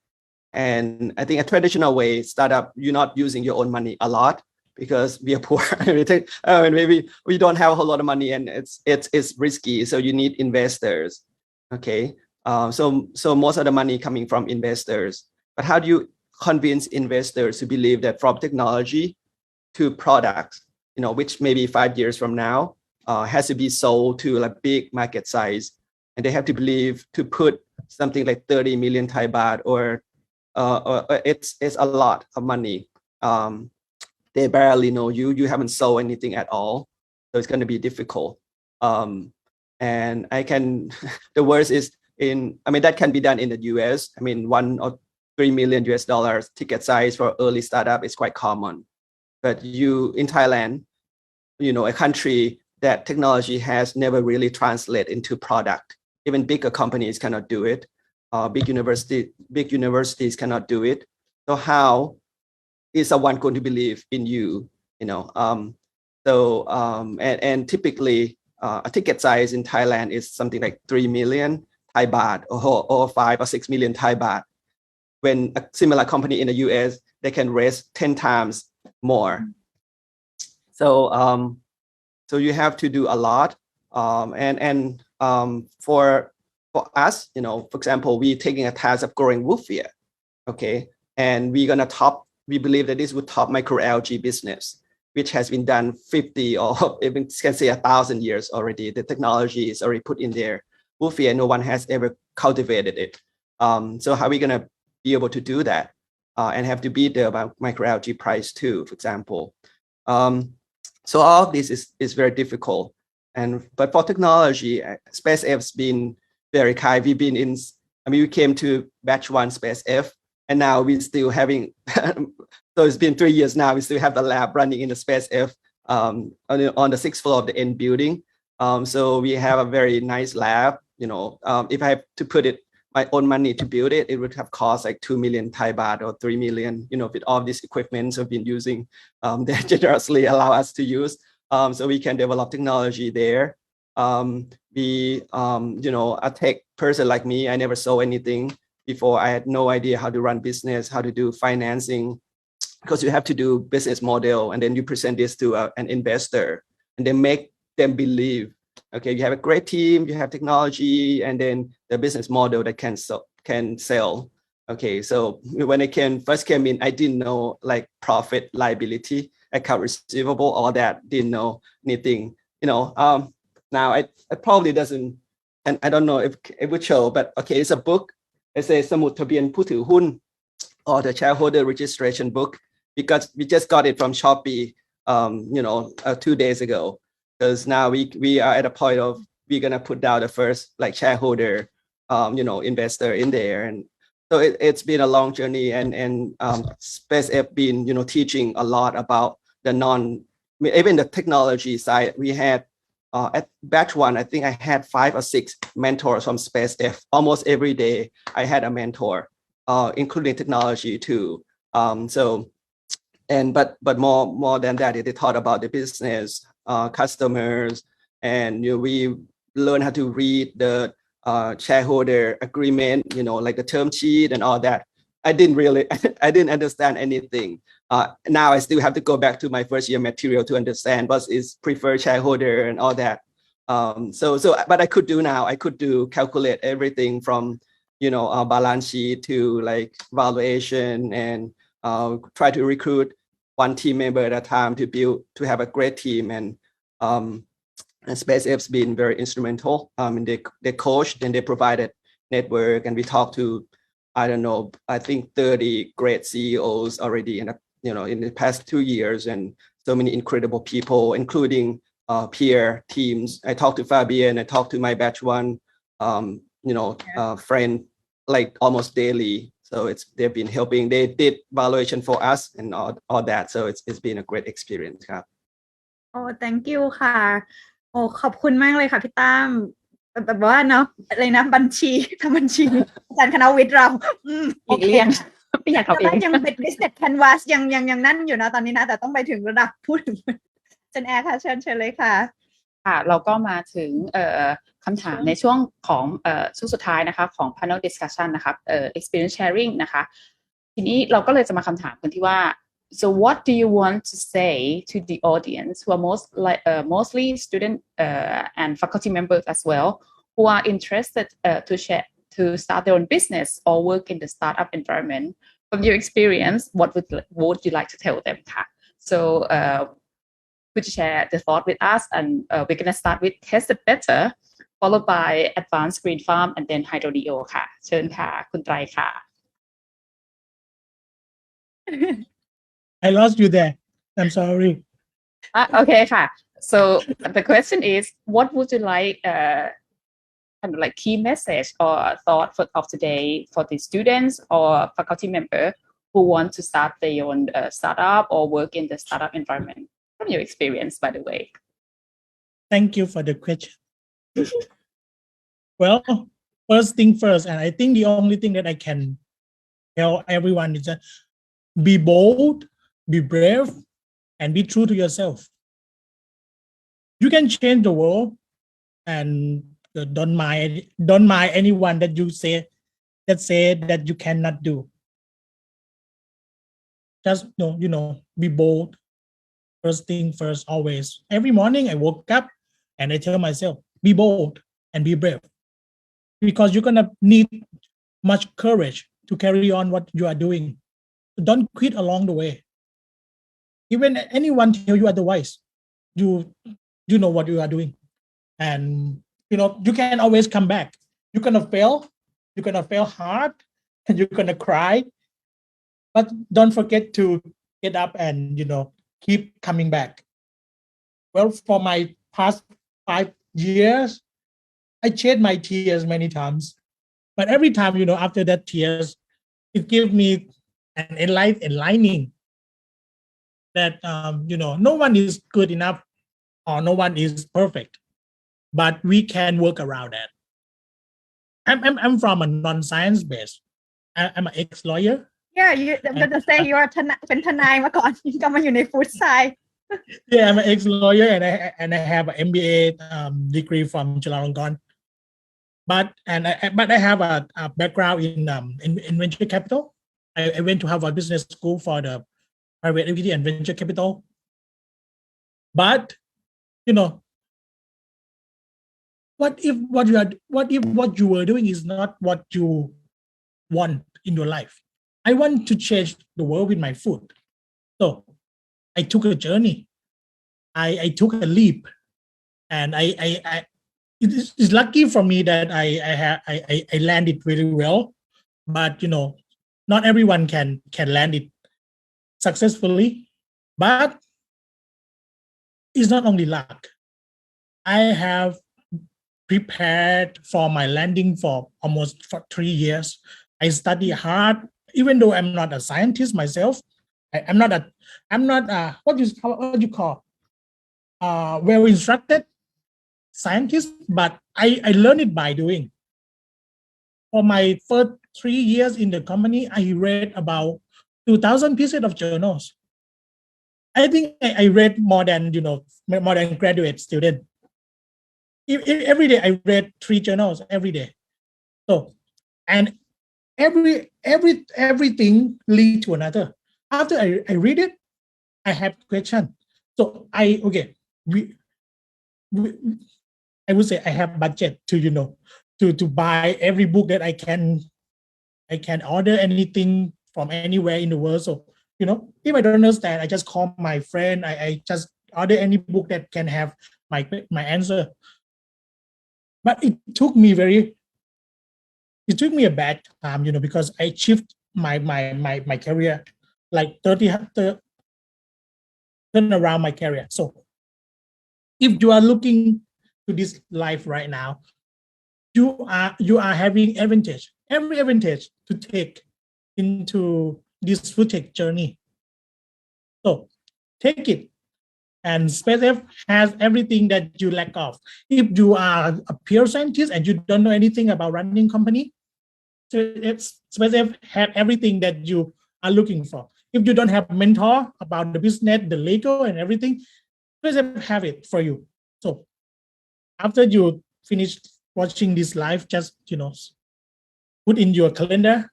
And I think a traditional way startup, you're not using your own money a lot because we are poor. Maybe we don't have a whole lot of money and it's risky. So you need investors. Okay. So most of the money coming from investors. But how do you convince investors to believe that from technology to products, which maybe 5 years from now has to be sold to a big market size, and they have to believe to put something like 30 million Thai baht or it's a lot of money. They barely know you. You haven't sold anything at all, so it's going to be difficult. And the worst is that can be done in the US. I mean, $1 or $3 million ticket size for early startup is quite common. But in Thailand, a country that technology has never really translated into product. Even bigger companies cannot do it. Big universities cannot do it. So how is someone going to believe in you? And typically a ticket size in Thailand is something like 3 million Thai baht or 5 or 6 million Thai baht. When a similar company in the US, they can raise 10 times more. So you have to do a lot. For us, for example, we're taking a task of growing wolfia, okay? And we believe that this would top microalgae business, which has been done 50 or even can say 1,000 years already. The technology is already put in there. Wolfia, no one has ever cultivated it. So how are we gonna be able to do that and have to beat the microalgae price too, for example? So all of this is very difficult. But for technology, SpaceX's been very kind. We came to batch 1 SpaceX, and now we're still having, so it's been 3 years now, we still have the lab running in the SpaceX on the 6th floor of the N building. So we have a very nice lab. If I have to put it my own money to build it, it would have cost like 2 million Thai baht or 3 million, with all this equipment we've been using, they generously allow us to use. So we can develop technology there. A tech person like me, I never saw anything before. I had no idea how to run business, how to do financing, because you have to do business model and then you present this to an investor and then make them believe, okay, you have a great team, you have technology, and then the business model that can sell. Okay, so when I first came in, I didn't know like profit, liability, account receivable, all that. Didn't know anything. Now it probably doesn't, and I don't know if it would show, but okay, it's a book. It's a สมุดทะเบียนผู้ถือหุ้น or the shareholder registration book, because we just got it from Shopee, 2 days ago. Because now we are at a point of we're gonna put down the first like shareholder, investor in there, and so it's been a long journey, and SpaceF been teaching a lot about the even the technology side. We had at batch 1, I think I had 5 or 6 mentors from SpaceF. Almost every day I had a mentor, including technology too. But more than that, they taught about the business, customers, and we learned how to read the shareholder agreement, like the term sheet and all that. I didn't understand anything. Now I still have to go back to my first year material to understand what is preferred shareholder and all that. But I could do now. I could calculate everything from balance sheet to like valuation, and try to recruit one team member at a time to have a great team. And SpaceF's been very instrumental. They coached and they provided network, and we talked to, I don't know, I think 30 great CEOs already in the past 2 years, and so many incredible people, including peer teams. I talked to Fabian, I talked to my batch 1, friend like almost daily. So they've been helping. They did valuation for us and all that. So it's been a great experience. ครับ Oh, thank you ค่ะโอ้ขอบคุณมากเลยค่ะพี่ตั้มแบบว่าเนาะอะไรนะบัญชีทำบัญชีอาจารย์คณะวิทย์เราโอเคไม่อยากทำเอง ยังเป็น business canvas ยังนั่นอยู่นะตอนนี้นะแต่ต้องไปถึงระดับพูดถึงจันแอร์ค่ะเชิญเลยค่ะค่ะเราก็มาถึงคำถามในช่วงของช่วงสุดท้ายนะคะของ panel discussion นะคะexperience sharing นะคะทีนี้เราก็เลยจะมาคำถามกันที่ว่า so what do you want to say to the audience who are mostly student and faculty members as well who are interested to start their own business or work in the startup environment? From your experience, what would you like to tell them? So could you share the thought with us? And we're going to start with Test It Better, followed by Advanced Green Farm, and then Hydro-Dio ค่ะเชิญค่ะคุณไตรค่ะ I lost you there. I'm sorry. Okay ค่ะ so the question is, what would you like kind of like key message or thought of today for the students or faculty member who want to start their own startup or work in the startup environment? From your experience, by the way. Thank you for the question. Well, first thing first, and I think the only thing that I can tell everyone is that be bold, be brave, and be true to yourself. You can change the world, and don't mind anyone that say that you cannot do. Just be bold. First thing first, always. Every morning I woke up and I tell myself, be bold and be brave. Because you're going to need much courage to carry on what you are doing. Don't quit along the way. Even anyone tell you otherwise, you know what you are doing. And, you can always come back. You're going to fail. You're going to fail hard and you're going to cry. But don't forget to get up and, keep coming back. Well, for my past 5 years, I shed my tears many times. But every time, after that tears, it gave me an enlightening that, no one is good enough or no one is perfect, but we can work around that. I'm from a non-science base. I'm an ex-lawyer. Yeah, I'm going to say you are เป็นทนายมาก่อนก็มาอยู่ใน food side. Yeah, I'm an ex-lawyer and I have an MBA degree from Chulalongkorn. But I have a background in venture capital. I went to Harvard Business School for the private equity and venture capital. But what if what you were doing is not what you want in your life. I want to change the world with my food. So I took a journey. I took a leap, and it's lucky for me that I landed really well. But not everyone can land it successfully. But it's not only luck. I have prepared for my landing for almost 3 years. I study hard, even though I'm not a scientist myself. I'm not what you call well instructed scientist, but I learned it by doing. For my first 3 years in the company, I read about 2,000 pieces of journals. I think I read more than graduate student. Every day I read 3 journals every day. So, and everything lead to another. After I read it, I have question. So I would say I have budget to buy every book that I can order anything from anywhere in the world. So if I don't understand, I just call my friend. I just order any book that can have my answer. But it took me a bad time, because I shift my career like 30 turn around my career. So if you are looking to this life right now, you are having every advantage to take into this food tech journey. So take it. And SpaceF has everything that you lack of. If you are a pure scientist and you don't know anything about running company, SpaceF have everything that you are looking for. If you don't have a mentor about the business, the Lego and everything, SpaceF have it for you. So after you finish watching this live, just put in your calendar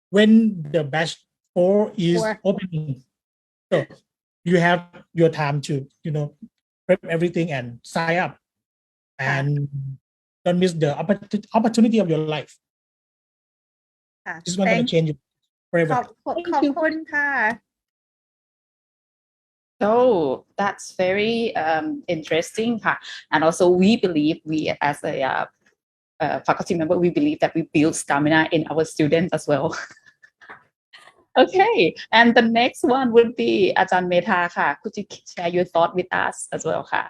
when the batch 4 is opening. So you have your time to prep everything and sign up, and don't miss the opportunity of your life. This one going to change you forever. ขอบคุณค่ะ So that's very interesting, and also we as a faculty member, we believe that we build stamina in our students as well. Okay, and the next one would be อาจารย์เมธาค่ะ Could you share your thought with us as well ค่ะ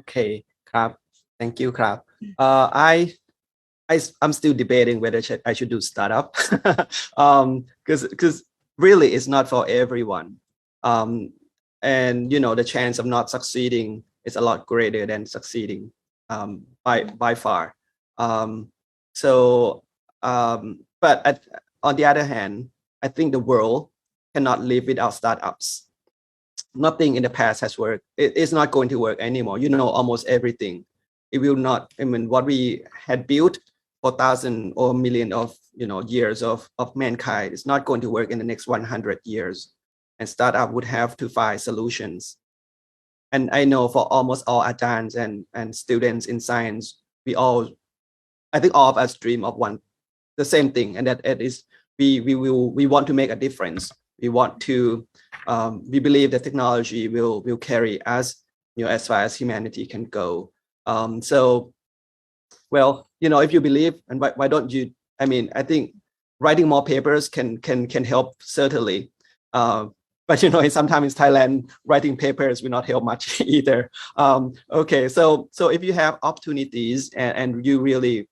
Okay, ครับ Thank you ครับ I'm still debating whether I should do startup, because really it's not for everyone, and the chance of not succeeding is a lot greater than succeeding, by far. But on the other hand, I think the world cannot live without startups. Nothing in the past has worked. It's not going to work anymore. Almost everything. It will not. I mean, what we had built for thousands or millions of years of mankind is not going to work in the next 100 years. And startup would have to find solutions. And I know for almost all ajans and students in science, I think all of us dream of the same thing, and that it is we want to make a difference. We want to we believe that technology will carry us as far as humanity can go. So well, if you believe, and why don't you? I mean, I think writing more papers can help, certainly. But sometimes in Thailand, writing papers will not help much either. Okay, so if you have opportunities and you really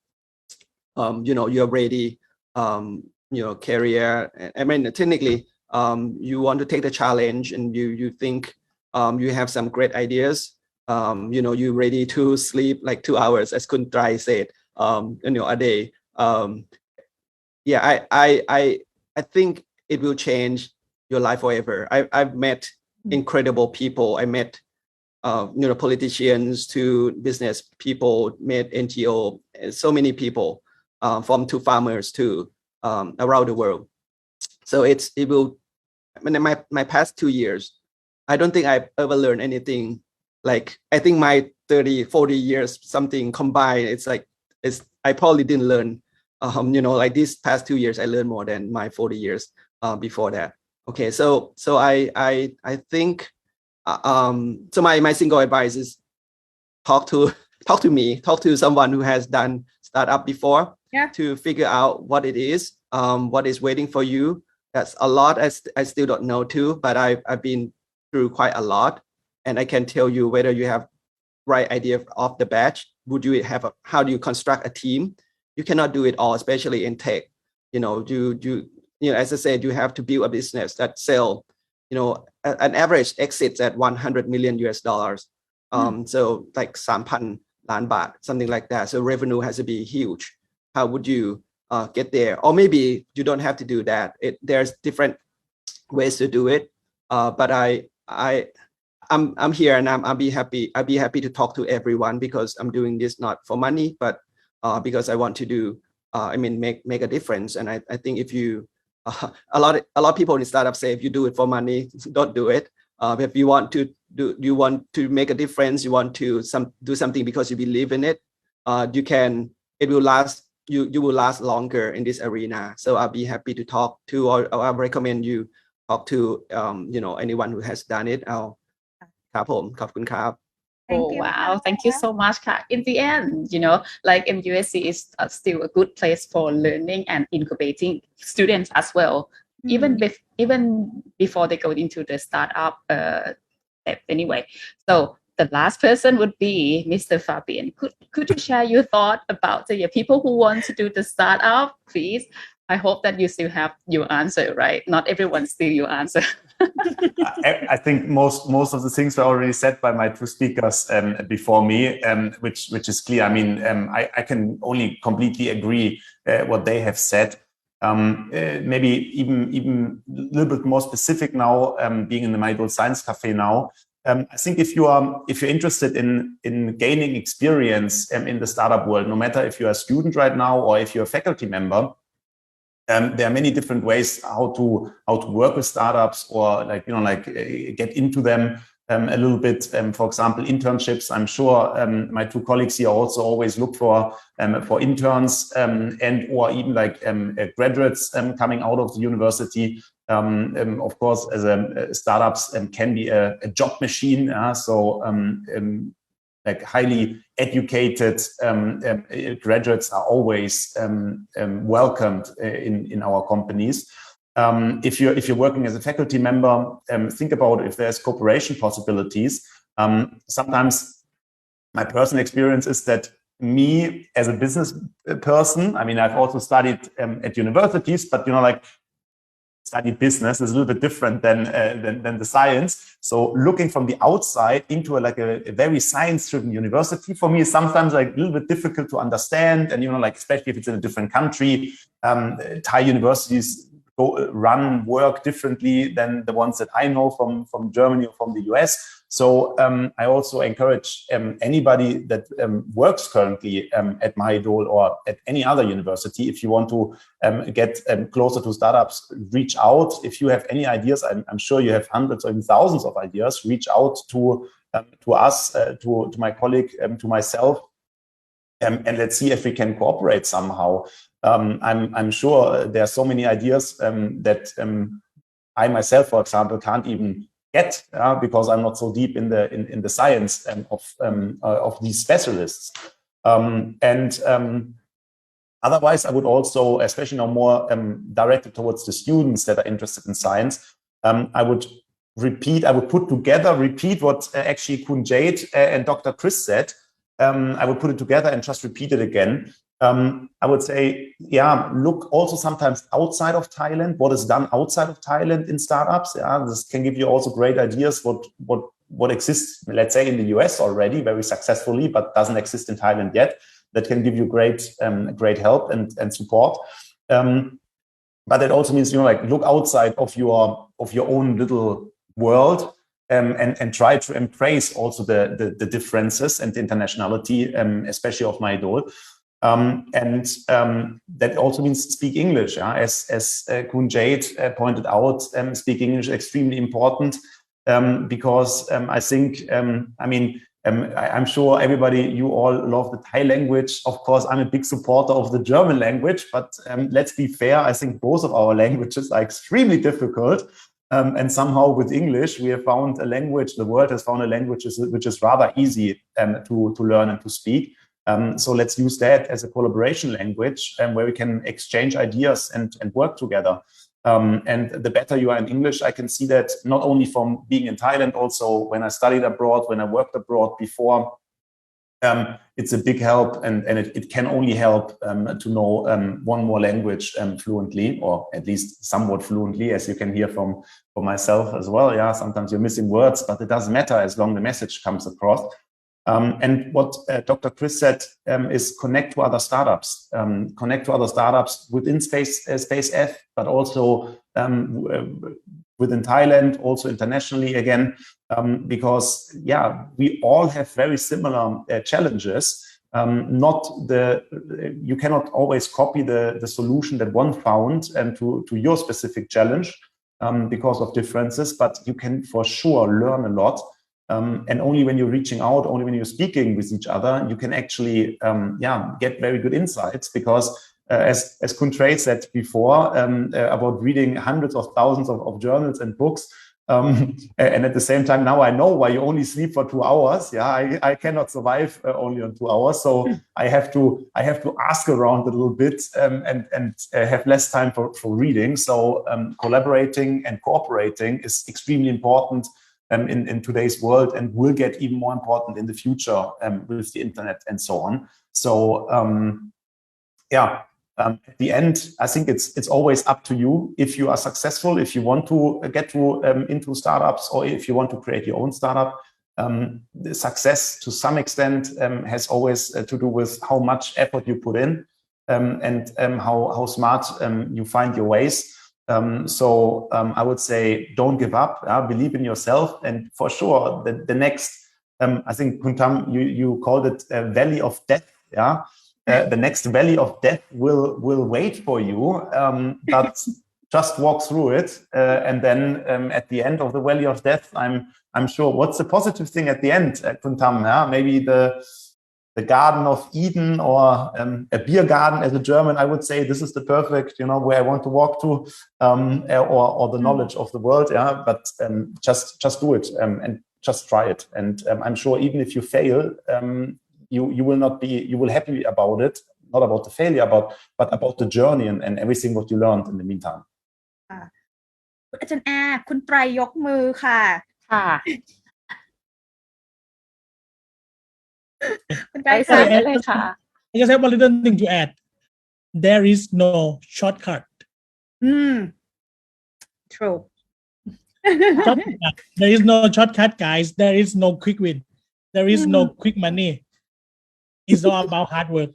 you're ready, career. I mean, technically, you want to take the challenge, and you think you have some great ideas. You're ready to sleep like 2 hours, as Kun Trai said, a day. Yeah, I think it will change your life forever. I've met incredible people. I met politicians to business people, met NGO, so many people, from to farmers to around the world. So it will. I mean, my past 2 years, I don't think I've ever learned anything. Like, I think my 30, 40 years something combined, I probably didn't learn like these past 2 years, I learned more than my 40 years before that. Okay, so I think so my single advice is talk to someone who has done startup before, to figure out what it is, what is waiting for you. That's a lot I still don't know too, but I've been through quite a lot, and I can tell you whether you have right idea off the batch. Would you have how do you construct a team? You cannot do it all, especially in tech. As I said, you have to build a business that sell, an average exits at $100 million. So like 3,000 ล้านบาท, something like that. So revenue has to be huge. How would you get there? Or maybe you don't have to do that. There's different ways to do it. But I'm here, and I'll be happy to talk to everyone, because I'm doing this not for money, but because I want to do, make a difference. And I think if you, a lot of people in startups say, if you do it for money, don't do it. If you want to make a difference, you want to do something because you believe in it, it will last. You will last longer in this arena. So I'll be happy to talk to, or I'll recommend you talk to, anyone who has done it. ครับผมขอบคุณครับ Oh, wow. Thank you so much. In the end, like MUSC is still a good place for learning and incubating students as well, even before they go into the startup step anyway. So the last person would be Mr. Fabian. Could you share your thought about the people who want to do the startup, please? I hope that you still have your answer, right? Not everyone steal your answer. I think most of the things were already said by my two speakers before me, which is clear. I can only completely agree what they have said. Maybe even a little bit more specific now, being in the Mahidol Science Café now. I think if you're interested in gaining experience in the startup world, no matter if you're a student right now or if you're a faculty member, there are many different ways how to work with startups, or get into them a little bit. For example, internships. I'm sure my two colleagues here also always look for interns and or even graduates coming out of the university. Of course, as startups can be a job machine. Highly educated graduates are always welcomed in our companies. If you're working as a faculty member, think about if there's cooperation possibilities. Sometimes my personal experience is that me as a business person, I've also studied at universities, but studied business is a little bit different than the science. So looking from the outside into a very science-driven university, for me, is sometimes a little bit difficult to understand. And especially if it's in a different country, Thai universities work differently than the ones that I know from Germany or from the US. So I also encourage anybody that works currently at Mahidol or at any other university, if you want to get closer to startups, reach out. If you have any ideas, I'm sure you have hundreds or even thousands of ideas, reach out to us, to my colleague, to myself, and let's see if we can cooperate somehow. I'm sure there are so many ideas that I myself, for example, can't even get because I'm not so deep in the science of these specialists. Otherwise, I would also, especially now more directed towards the students that are interested in science, I would repeat what actually Kun Jade and Dr. Chris said. I would put it together and just repeat it again. I would say, look also sometimes outside of Thailand, what is done outside of Thailand in startups. This can give you also great ideas what exists, let's say, in the US already very successfully, but doesn't exist in Thailand yet. That can give you great help and support. But that also means, look outside of your own little world. And try to embrace also the differences and the internationality, especially of Mahidol. That also means speak English. As Kun Jade pointed out, speaking English is extremely important because I think, I'm sure everybody, you all love the Thai language. Of course, I'm a big supporter of the German language, but let's be fair. I think both of our languages are extremely difficult. And somehow with English, we have found a language, the world has found a language which is rather easy to learn and to speak. So let's use that as a collaboration language where we can exchange ideas and work together. And the better you are in English, I can see that not only from being in Thailand, also when I studied abroad, when I worked abroad before, it's a big help, and it can only help to know one more language fluently, or at least somewhat fluently, as you can hear from myself as well. Yeah, sometimes you're missing words, but it doesn't matter as long as the message comes across. And what Dr. Chris said is connect to other startups. Connect to other startups within Space F, but also within Thailand, also internationally again, because yeah, we all have very similar challenges. You cannot always copy the solution that one found and to your specific challenge because of differences, but you can for sure learn a lot. And only when you're reaching out, only when you're speaking with each other, you can actually get very good insights, because as Kuntrey said before, about reading hundreds of thousands of journals and books, and at the same time, now I know why you only sleep for 2 hours. Yeah, I cannot survive only on 2 hours, so I have to ask around a little bit and have less time for reading. So collaborating and cooperating is extremely important in today's world, and will get even more important in the future with the internet and so on. So at the end, I think it's always up to you. If you are successful, if you want to get into startups, or if you want to create your own startup, the success to some extent has always to do with how much effort you put in and how smart you find your ways. So I would say don't give up, believe in yourself, and for sure the next, I think Kuntam, you called it a valley of death, yeah. The next valley of death will wait for you, but just walk through it, and then at the end of the valley of death, I'm sure. What's the positive thing at the end, Kuntam? Yeah? Maybe the Garden of Eden, or a beer garden as a German. I would say this is the perfect, where I want to walk to, or the knowledge of the world. Yeah, but just do it and just try it, and I'm sure even if you fail. You will happy about it, not about the failure, but about the journey and everything what you learned in the meantime. อาจารย์แอร์คุณไตรยกมือค่ะคุณไตรค่ะได้เลยค่ะ I just have one little thing to add. There is no shortcut. True. There is no shortcut, guys. There is no quick win. There is no quick money. It's all about hard work.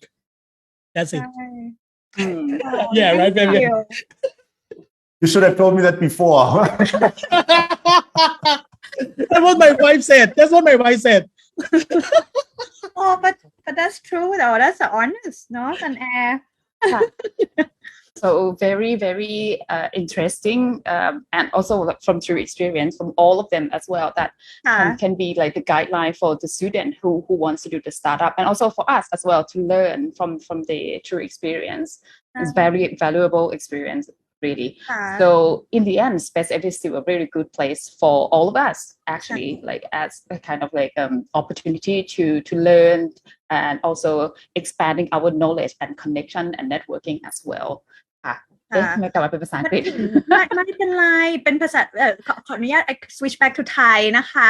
That's it. Yeah, right, baby. You should have told me that before. That's what my wife said. Oh, but that's true though. That's honest, no, and So very, very interesting, and also from true experience from all of them as well, that can be like the guideline for the student who wants to do the startup, and also for us as well to learn from the true experience. It's very valuable experience, really. So in the end, Space F is still a very good place for all of us, actually, like as a kind of like opportunity to learn, and also expanding our knowledge and connection and networking as well. ไม่กลับมาเป็นภาษาอังกฤษไม่เป็นไรเป็นภาษาขออนุญาต switch back to Thai นะคะ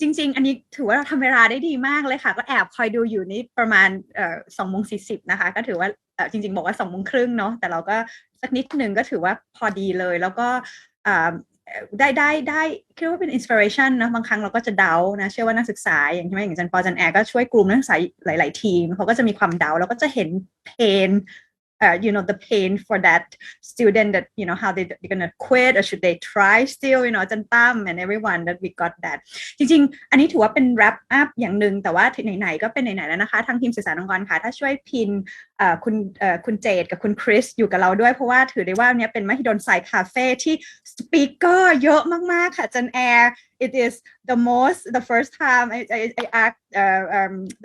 จริงๆอันนี้ถือว่าเราทำเวลาได้ดีมากเลยค่ะก็แอบคอยดูอยู่นี่ประมาณ2:40นะคะก็ถือว่าจริงๆบอกว่า2:30เนาะแต่เราก็สักนิดนึงก็ถือว่าพอดีเลยแล้วก็ได้คิดว่าเป็น inspiration นะบางครั้งเราก็จะเดานะเชื่อว่านักศึกษาอย่างที่อาจารย์ปออาจารย์แอร์ก็ช่วยกลุ่มนักศึกษาหลายๆทีมเขาก็จะมีความเดาแล้วก็จะเห็น pain the pain for that student that how they're gonna quit or should they try still อาจารย์ตั้ม and everyone that we got that จริงๆอันนี้ถือว่าเป็น wrap up อย่างนึงแต่ว่าไหนๆก็เป็นไหนๆแล้วนะคะทางทีมสื่อสารองค์กรค่ะถ้าช่วยพิน คุณเจดกับคุณคริสอยู่กับเราด้วยเพราะว่าถือได้ว่าเนี้ยเป็นมหิดลสายคาเฟ่ที่สปีกเกอร์เยอะมากๆค่ะจันแอร์ it is the first time I asked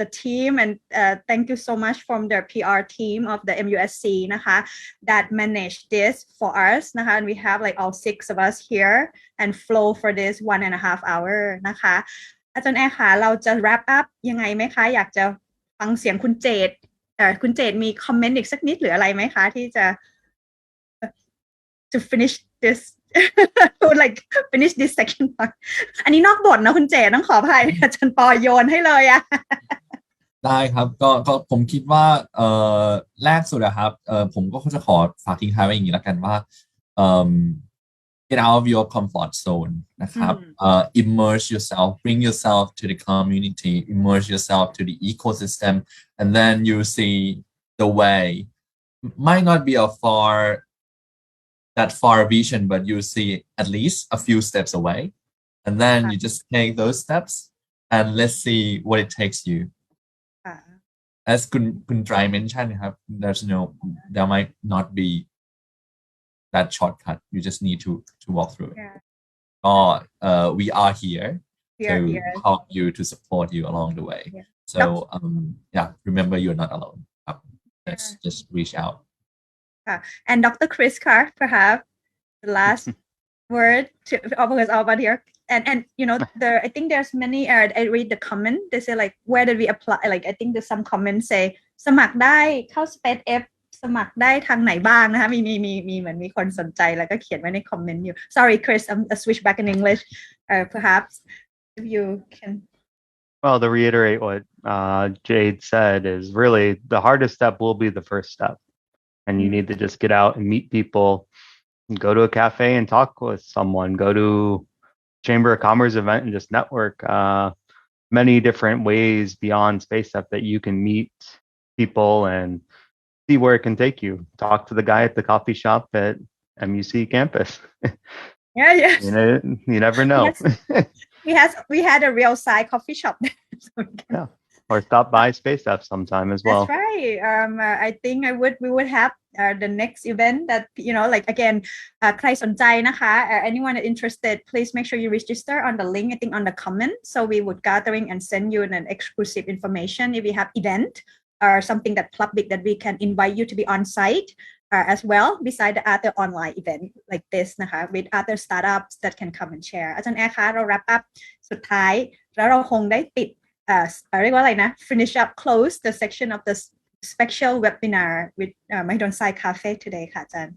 the team and thank you so much from the PR team of the MUSC นะคะ that managed this for us นะคะ and we have like all 6 of us here and flow for this 1.5 hour นะคะอาจารย์แอร์ค่ะเราจะ wrap up ยังไงไหมคะอยากจะฟังเสียงคุณเจดคุณเจดมีคอมเมนต์อีกสักนิดหรืออะไรไหมคะที่จะ to finish this to like finish this second part อันนี้นอกบทนะคุณเจดต้องขออภัยอาจารย์ปอโยนให้เลยอะได้ครับก็ผมคิดว่าแรกสุดอะครับผมก็จะขอฝากทิ้งท้ายไว้อย่างนี้แล้วกันว่าget out of your comfort zone นะครับimmerse yourself bring yourself to the community immerse yourself to the ecosystem and then you see the way might not be that far vision but you see at least a few steps away and then you just take those steps and let's see what it takes you as คุณไตร mentioned ครับ there might not be that shortcut you just need to walk through it we are here to help you to support you along the way so remember you're not alone let's just reach out and Dr. Chris Carr perhaps the last word to all about here and you know I think there's many I read the comment they say like where did we apply like I think there's some comments say สมัครได้เข้า Space Fสมัครได้ทางไหนบ้างนะคะมีเหมือนมีคนสนใจแล้วก็เขียนไว้ในคอมเมนต์อยู่ sorry Chris I'll switch back in English perhaps if you can well to reiterate what Jade said is really the hardest step will be the first step and you need to just get out and meet people go to a cafe and talk with someone go to Chamber of Commerce event and just network many different ways beyond Space Up that you can meet people and see where it can take you. Talk to the guy at the coffee shop at MUC campus. Yeah. You never know. We had a real side coffee shop. Yeah. Or stop by Space F sometime as well. That's right. I think we would have the next event that you know like again ใครสนใจนะคะ anyone interested please make sure you register on the link I think on the comment so we would gathering and send you an exclusive information if we have event or something that public that we can invite you to be on site as well beside the other online event like this นะคะ with other startups that can come and share อาจารย์แอร์คะเรา wrap up สุดท้ายแล้วเราคงได้ปิดเรียกว่าอะไรนะ finish up close the section of the special webinar with Mahidol Science Cafe today ค่ะอาจารย์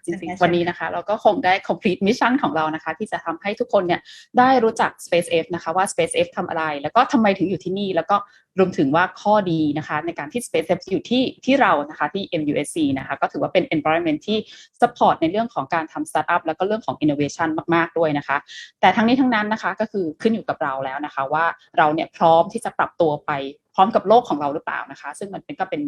จริงๆวันนี้นะคะเราก็คงได้ complete mission ของเรานะคะที่จะทำให้ทุกคนเนี่ยได้รู้จัก Space F นะคะว่า Space F ทำอะไรแล้วก็ทำไมถึงอยู่ที่นี่แล้วก็รวมถึงว่าข้อดีนะคะในการที่ Space F อยู่ที่เรานะคะที่ MUSC นะคะก็ถือว่าเป็น environment ที่ support ในเรื่องของการทำ startup แล้วก็เรื่องของ innovation มากๆด้วยนะคะแต่ทั้งนี้ทั้งนั้นนะคะก็คือขึ้นอยู่กับเราแล้วนะคะว่าเราเนี่ยพร้อมที่จะปรับตัวไปพร้อมกับโลกของเราหรือเปล่านะคะซึ่งมันก็เป็น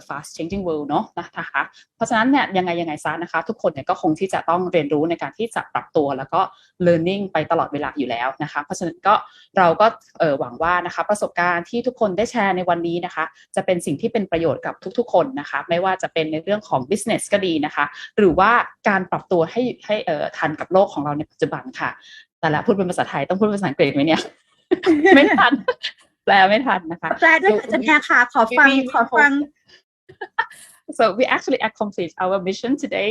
fast changing world เนาะนะคะเพราะฉะนั้นเนี่ยยังไงซะนะคะทุกคนเนี่ยก็คงที่จะต้องเรียนรู้ในการที่จะปรับตัวแล้วก็ learning ไปตลอดเวลาอยู่แล้วนะคะเพราะฉะนั้นก็เราก็หวังว่านะคะประสบการณ์ที่ทุกคนได้แชร์ในวันนี้นะคะจะเป็นสิ่งที่เป็นประโยชน์กับทุกๆคนนะคะไม่ว่าจะเป็นในเรื่องของ business ก็ดีนะคะหรือว่าการปรับตัวให้ทันกับโลกของเราในปัจจุบันค่ะแต่ละพูดเป็นภาษาไทยต้องพูดเป็นภาษาอังกฤษไหมเนี่ย ไม่ทันแปลไม่ทันนะคะแปลด้วยค่ะอาจารย์แอร์ค่ะขอฟังSo we actually accomplished our mission today.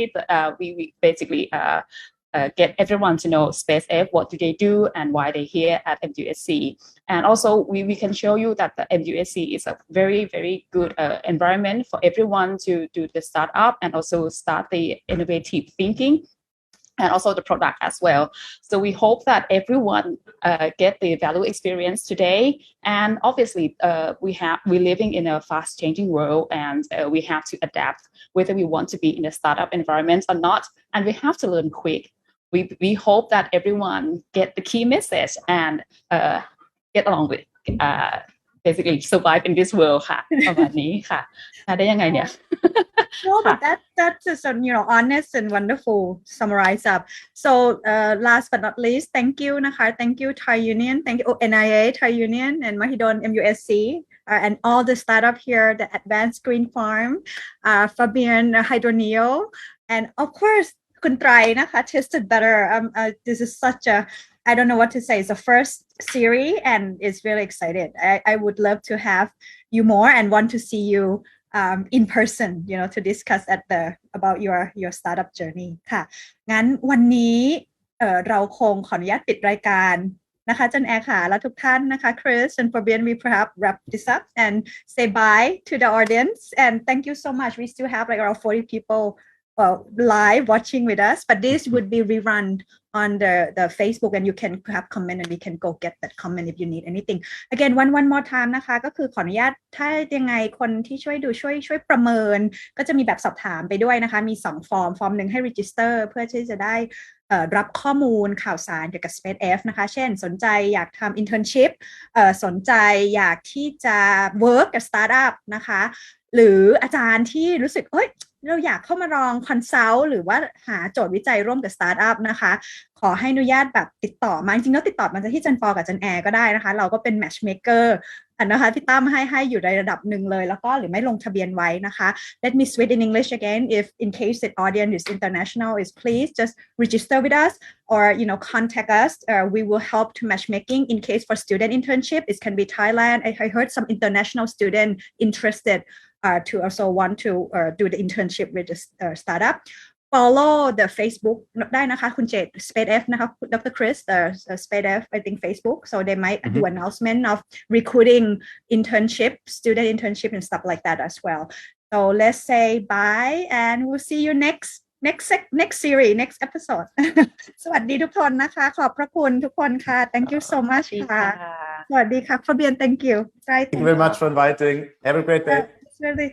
We basically get everyone to know Space F, what do they do and why they're here at MUSC. And also we can show you that the MUSC is a very, very good environment for everyone to do the startup and also start the innovative thinking. And also the product as well. So we hope that everyone get the value experience today. And obviously, we're living in a fast-changing world, and we have to adapt whether we want to be in a startup environment or not. And we have to learn quick. We hope that everyone get the key message and get along with basically survive in this world ค่ะประมาณนี้ค่ะได้ยังไงเนี่ย No, but that's just honest and wonderful summarize up. So last but not least, thank youนะคะ thank you Thai Union, thank you NIA Thai Union and Mahidol MUSC and all the startup here, the Advanced Green Farm, Fabian Reusch, and of course, Kun Traiนะคะ Tasted Better. This is such a, I don't know what to say. It's the first series, and it's really excited. I would love to have you more and want to see you in person, you know, to discuss about your startup journey ค่ะงั้นวันนี้เราคงขออนุญาตปิดรายการนะคะจันแอร์ค่ะและทุกท่านนะคะ Chris and Fabian, we perhaps wrap this up and say bye to the audience and thank you so much. We still have like around 40 people live watching with us, but this would be rerun on the Facebook and you can have comment and we can go get that comment if you need anything. Again, one more time นะคะก็คือขออนุญาตถ้ายังไงคนที่ช่วยดูช่วยประเมินก็จะมีแบบสอบถามไปด้วยนะคะมี2ฟอร์มหนึ่งให้ register เพื่อที่จะได้รับข้อมูลข่าวสารเกี่ยวกับ SpaceF นะคะเช่นสนใจอยากทำ internship สนใจอยากที่จะ work กับ startup นะคะหรืออาจารย์ที่รู้สึกเราอยากเข้ามาลองคอนซัลท์หรือว่าหาโจทย์วิจัยร่วมกับสตาร์ทอัพนะคะขอให้อนุญาตแบบติดต่อมาจริงๆแล้วติดต่อมาจากที่จันปอกับจันแอร์ก็ได้นะคะเราก็เป็นแมทช์เมคเกอร์นะคะพี่ตั้มให้อยู่ในระดับหนึ่งเลยแล้วก็หรือไม่ลงทะเบียนไว้นะคะ Let me switch in English again if in case the audience is international is please just register with us or contact us we will help to matchmaking in case for student internship it can be Thailand I heard some international student interested to also want to do the internship with the startup. Follow the Facebook ได้นะคะคุณเจต SpaceF นะคะ Dr. Chris SpaceF I think Facebook so they might do announcement of recruiting internship student internship and stuff like that as well. So let's say bye and we'll see you next series next episode สวัสดีทุกคนนะคะขอบพระคุณทุกคนค่ะ thank you so much ค่ะสวัสดีค่ะ Fabian thank you Thank you very much for inviting. Have a great day. Really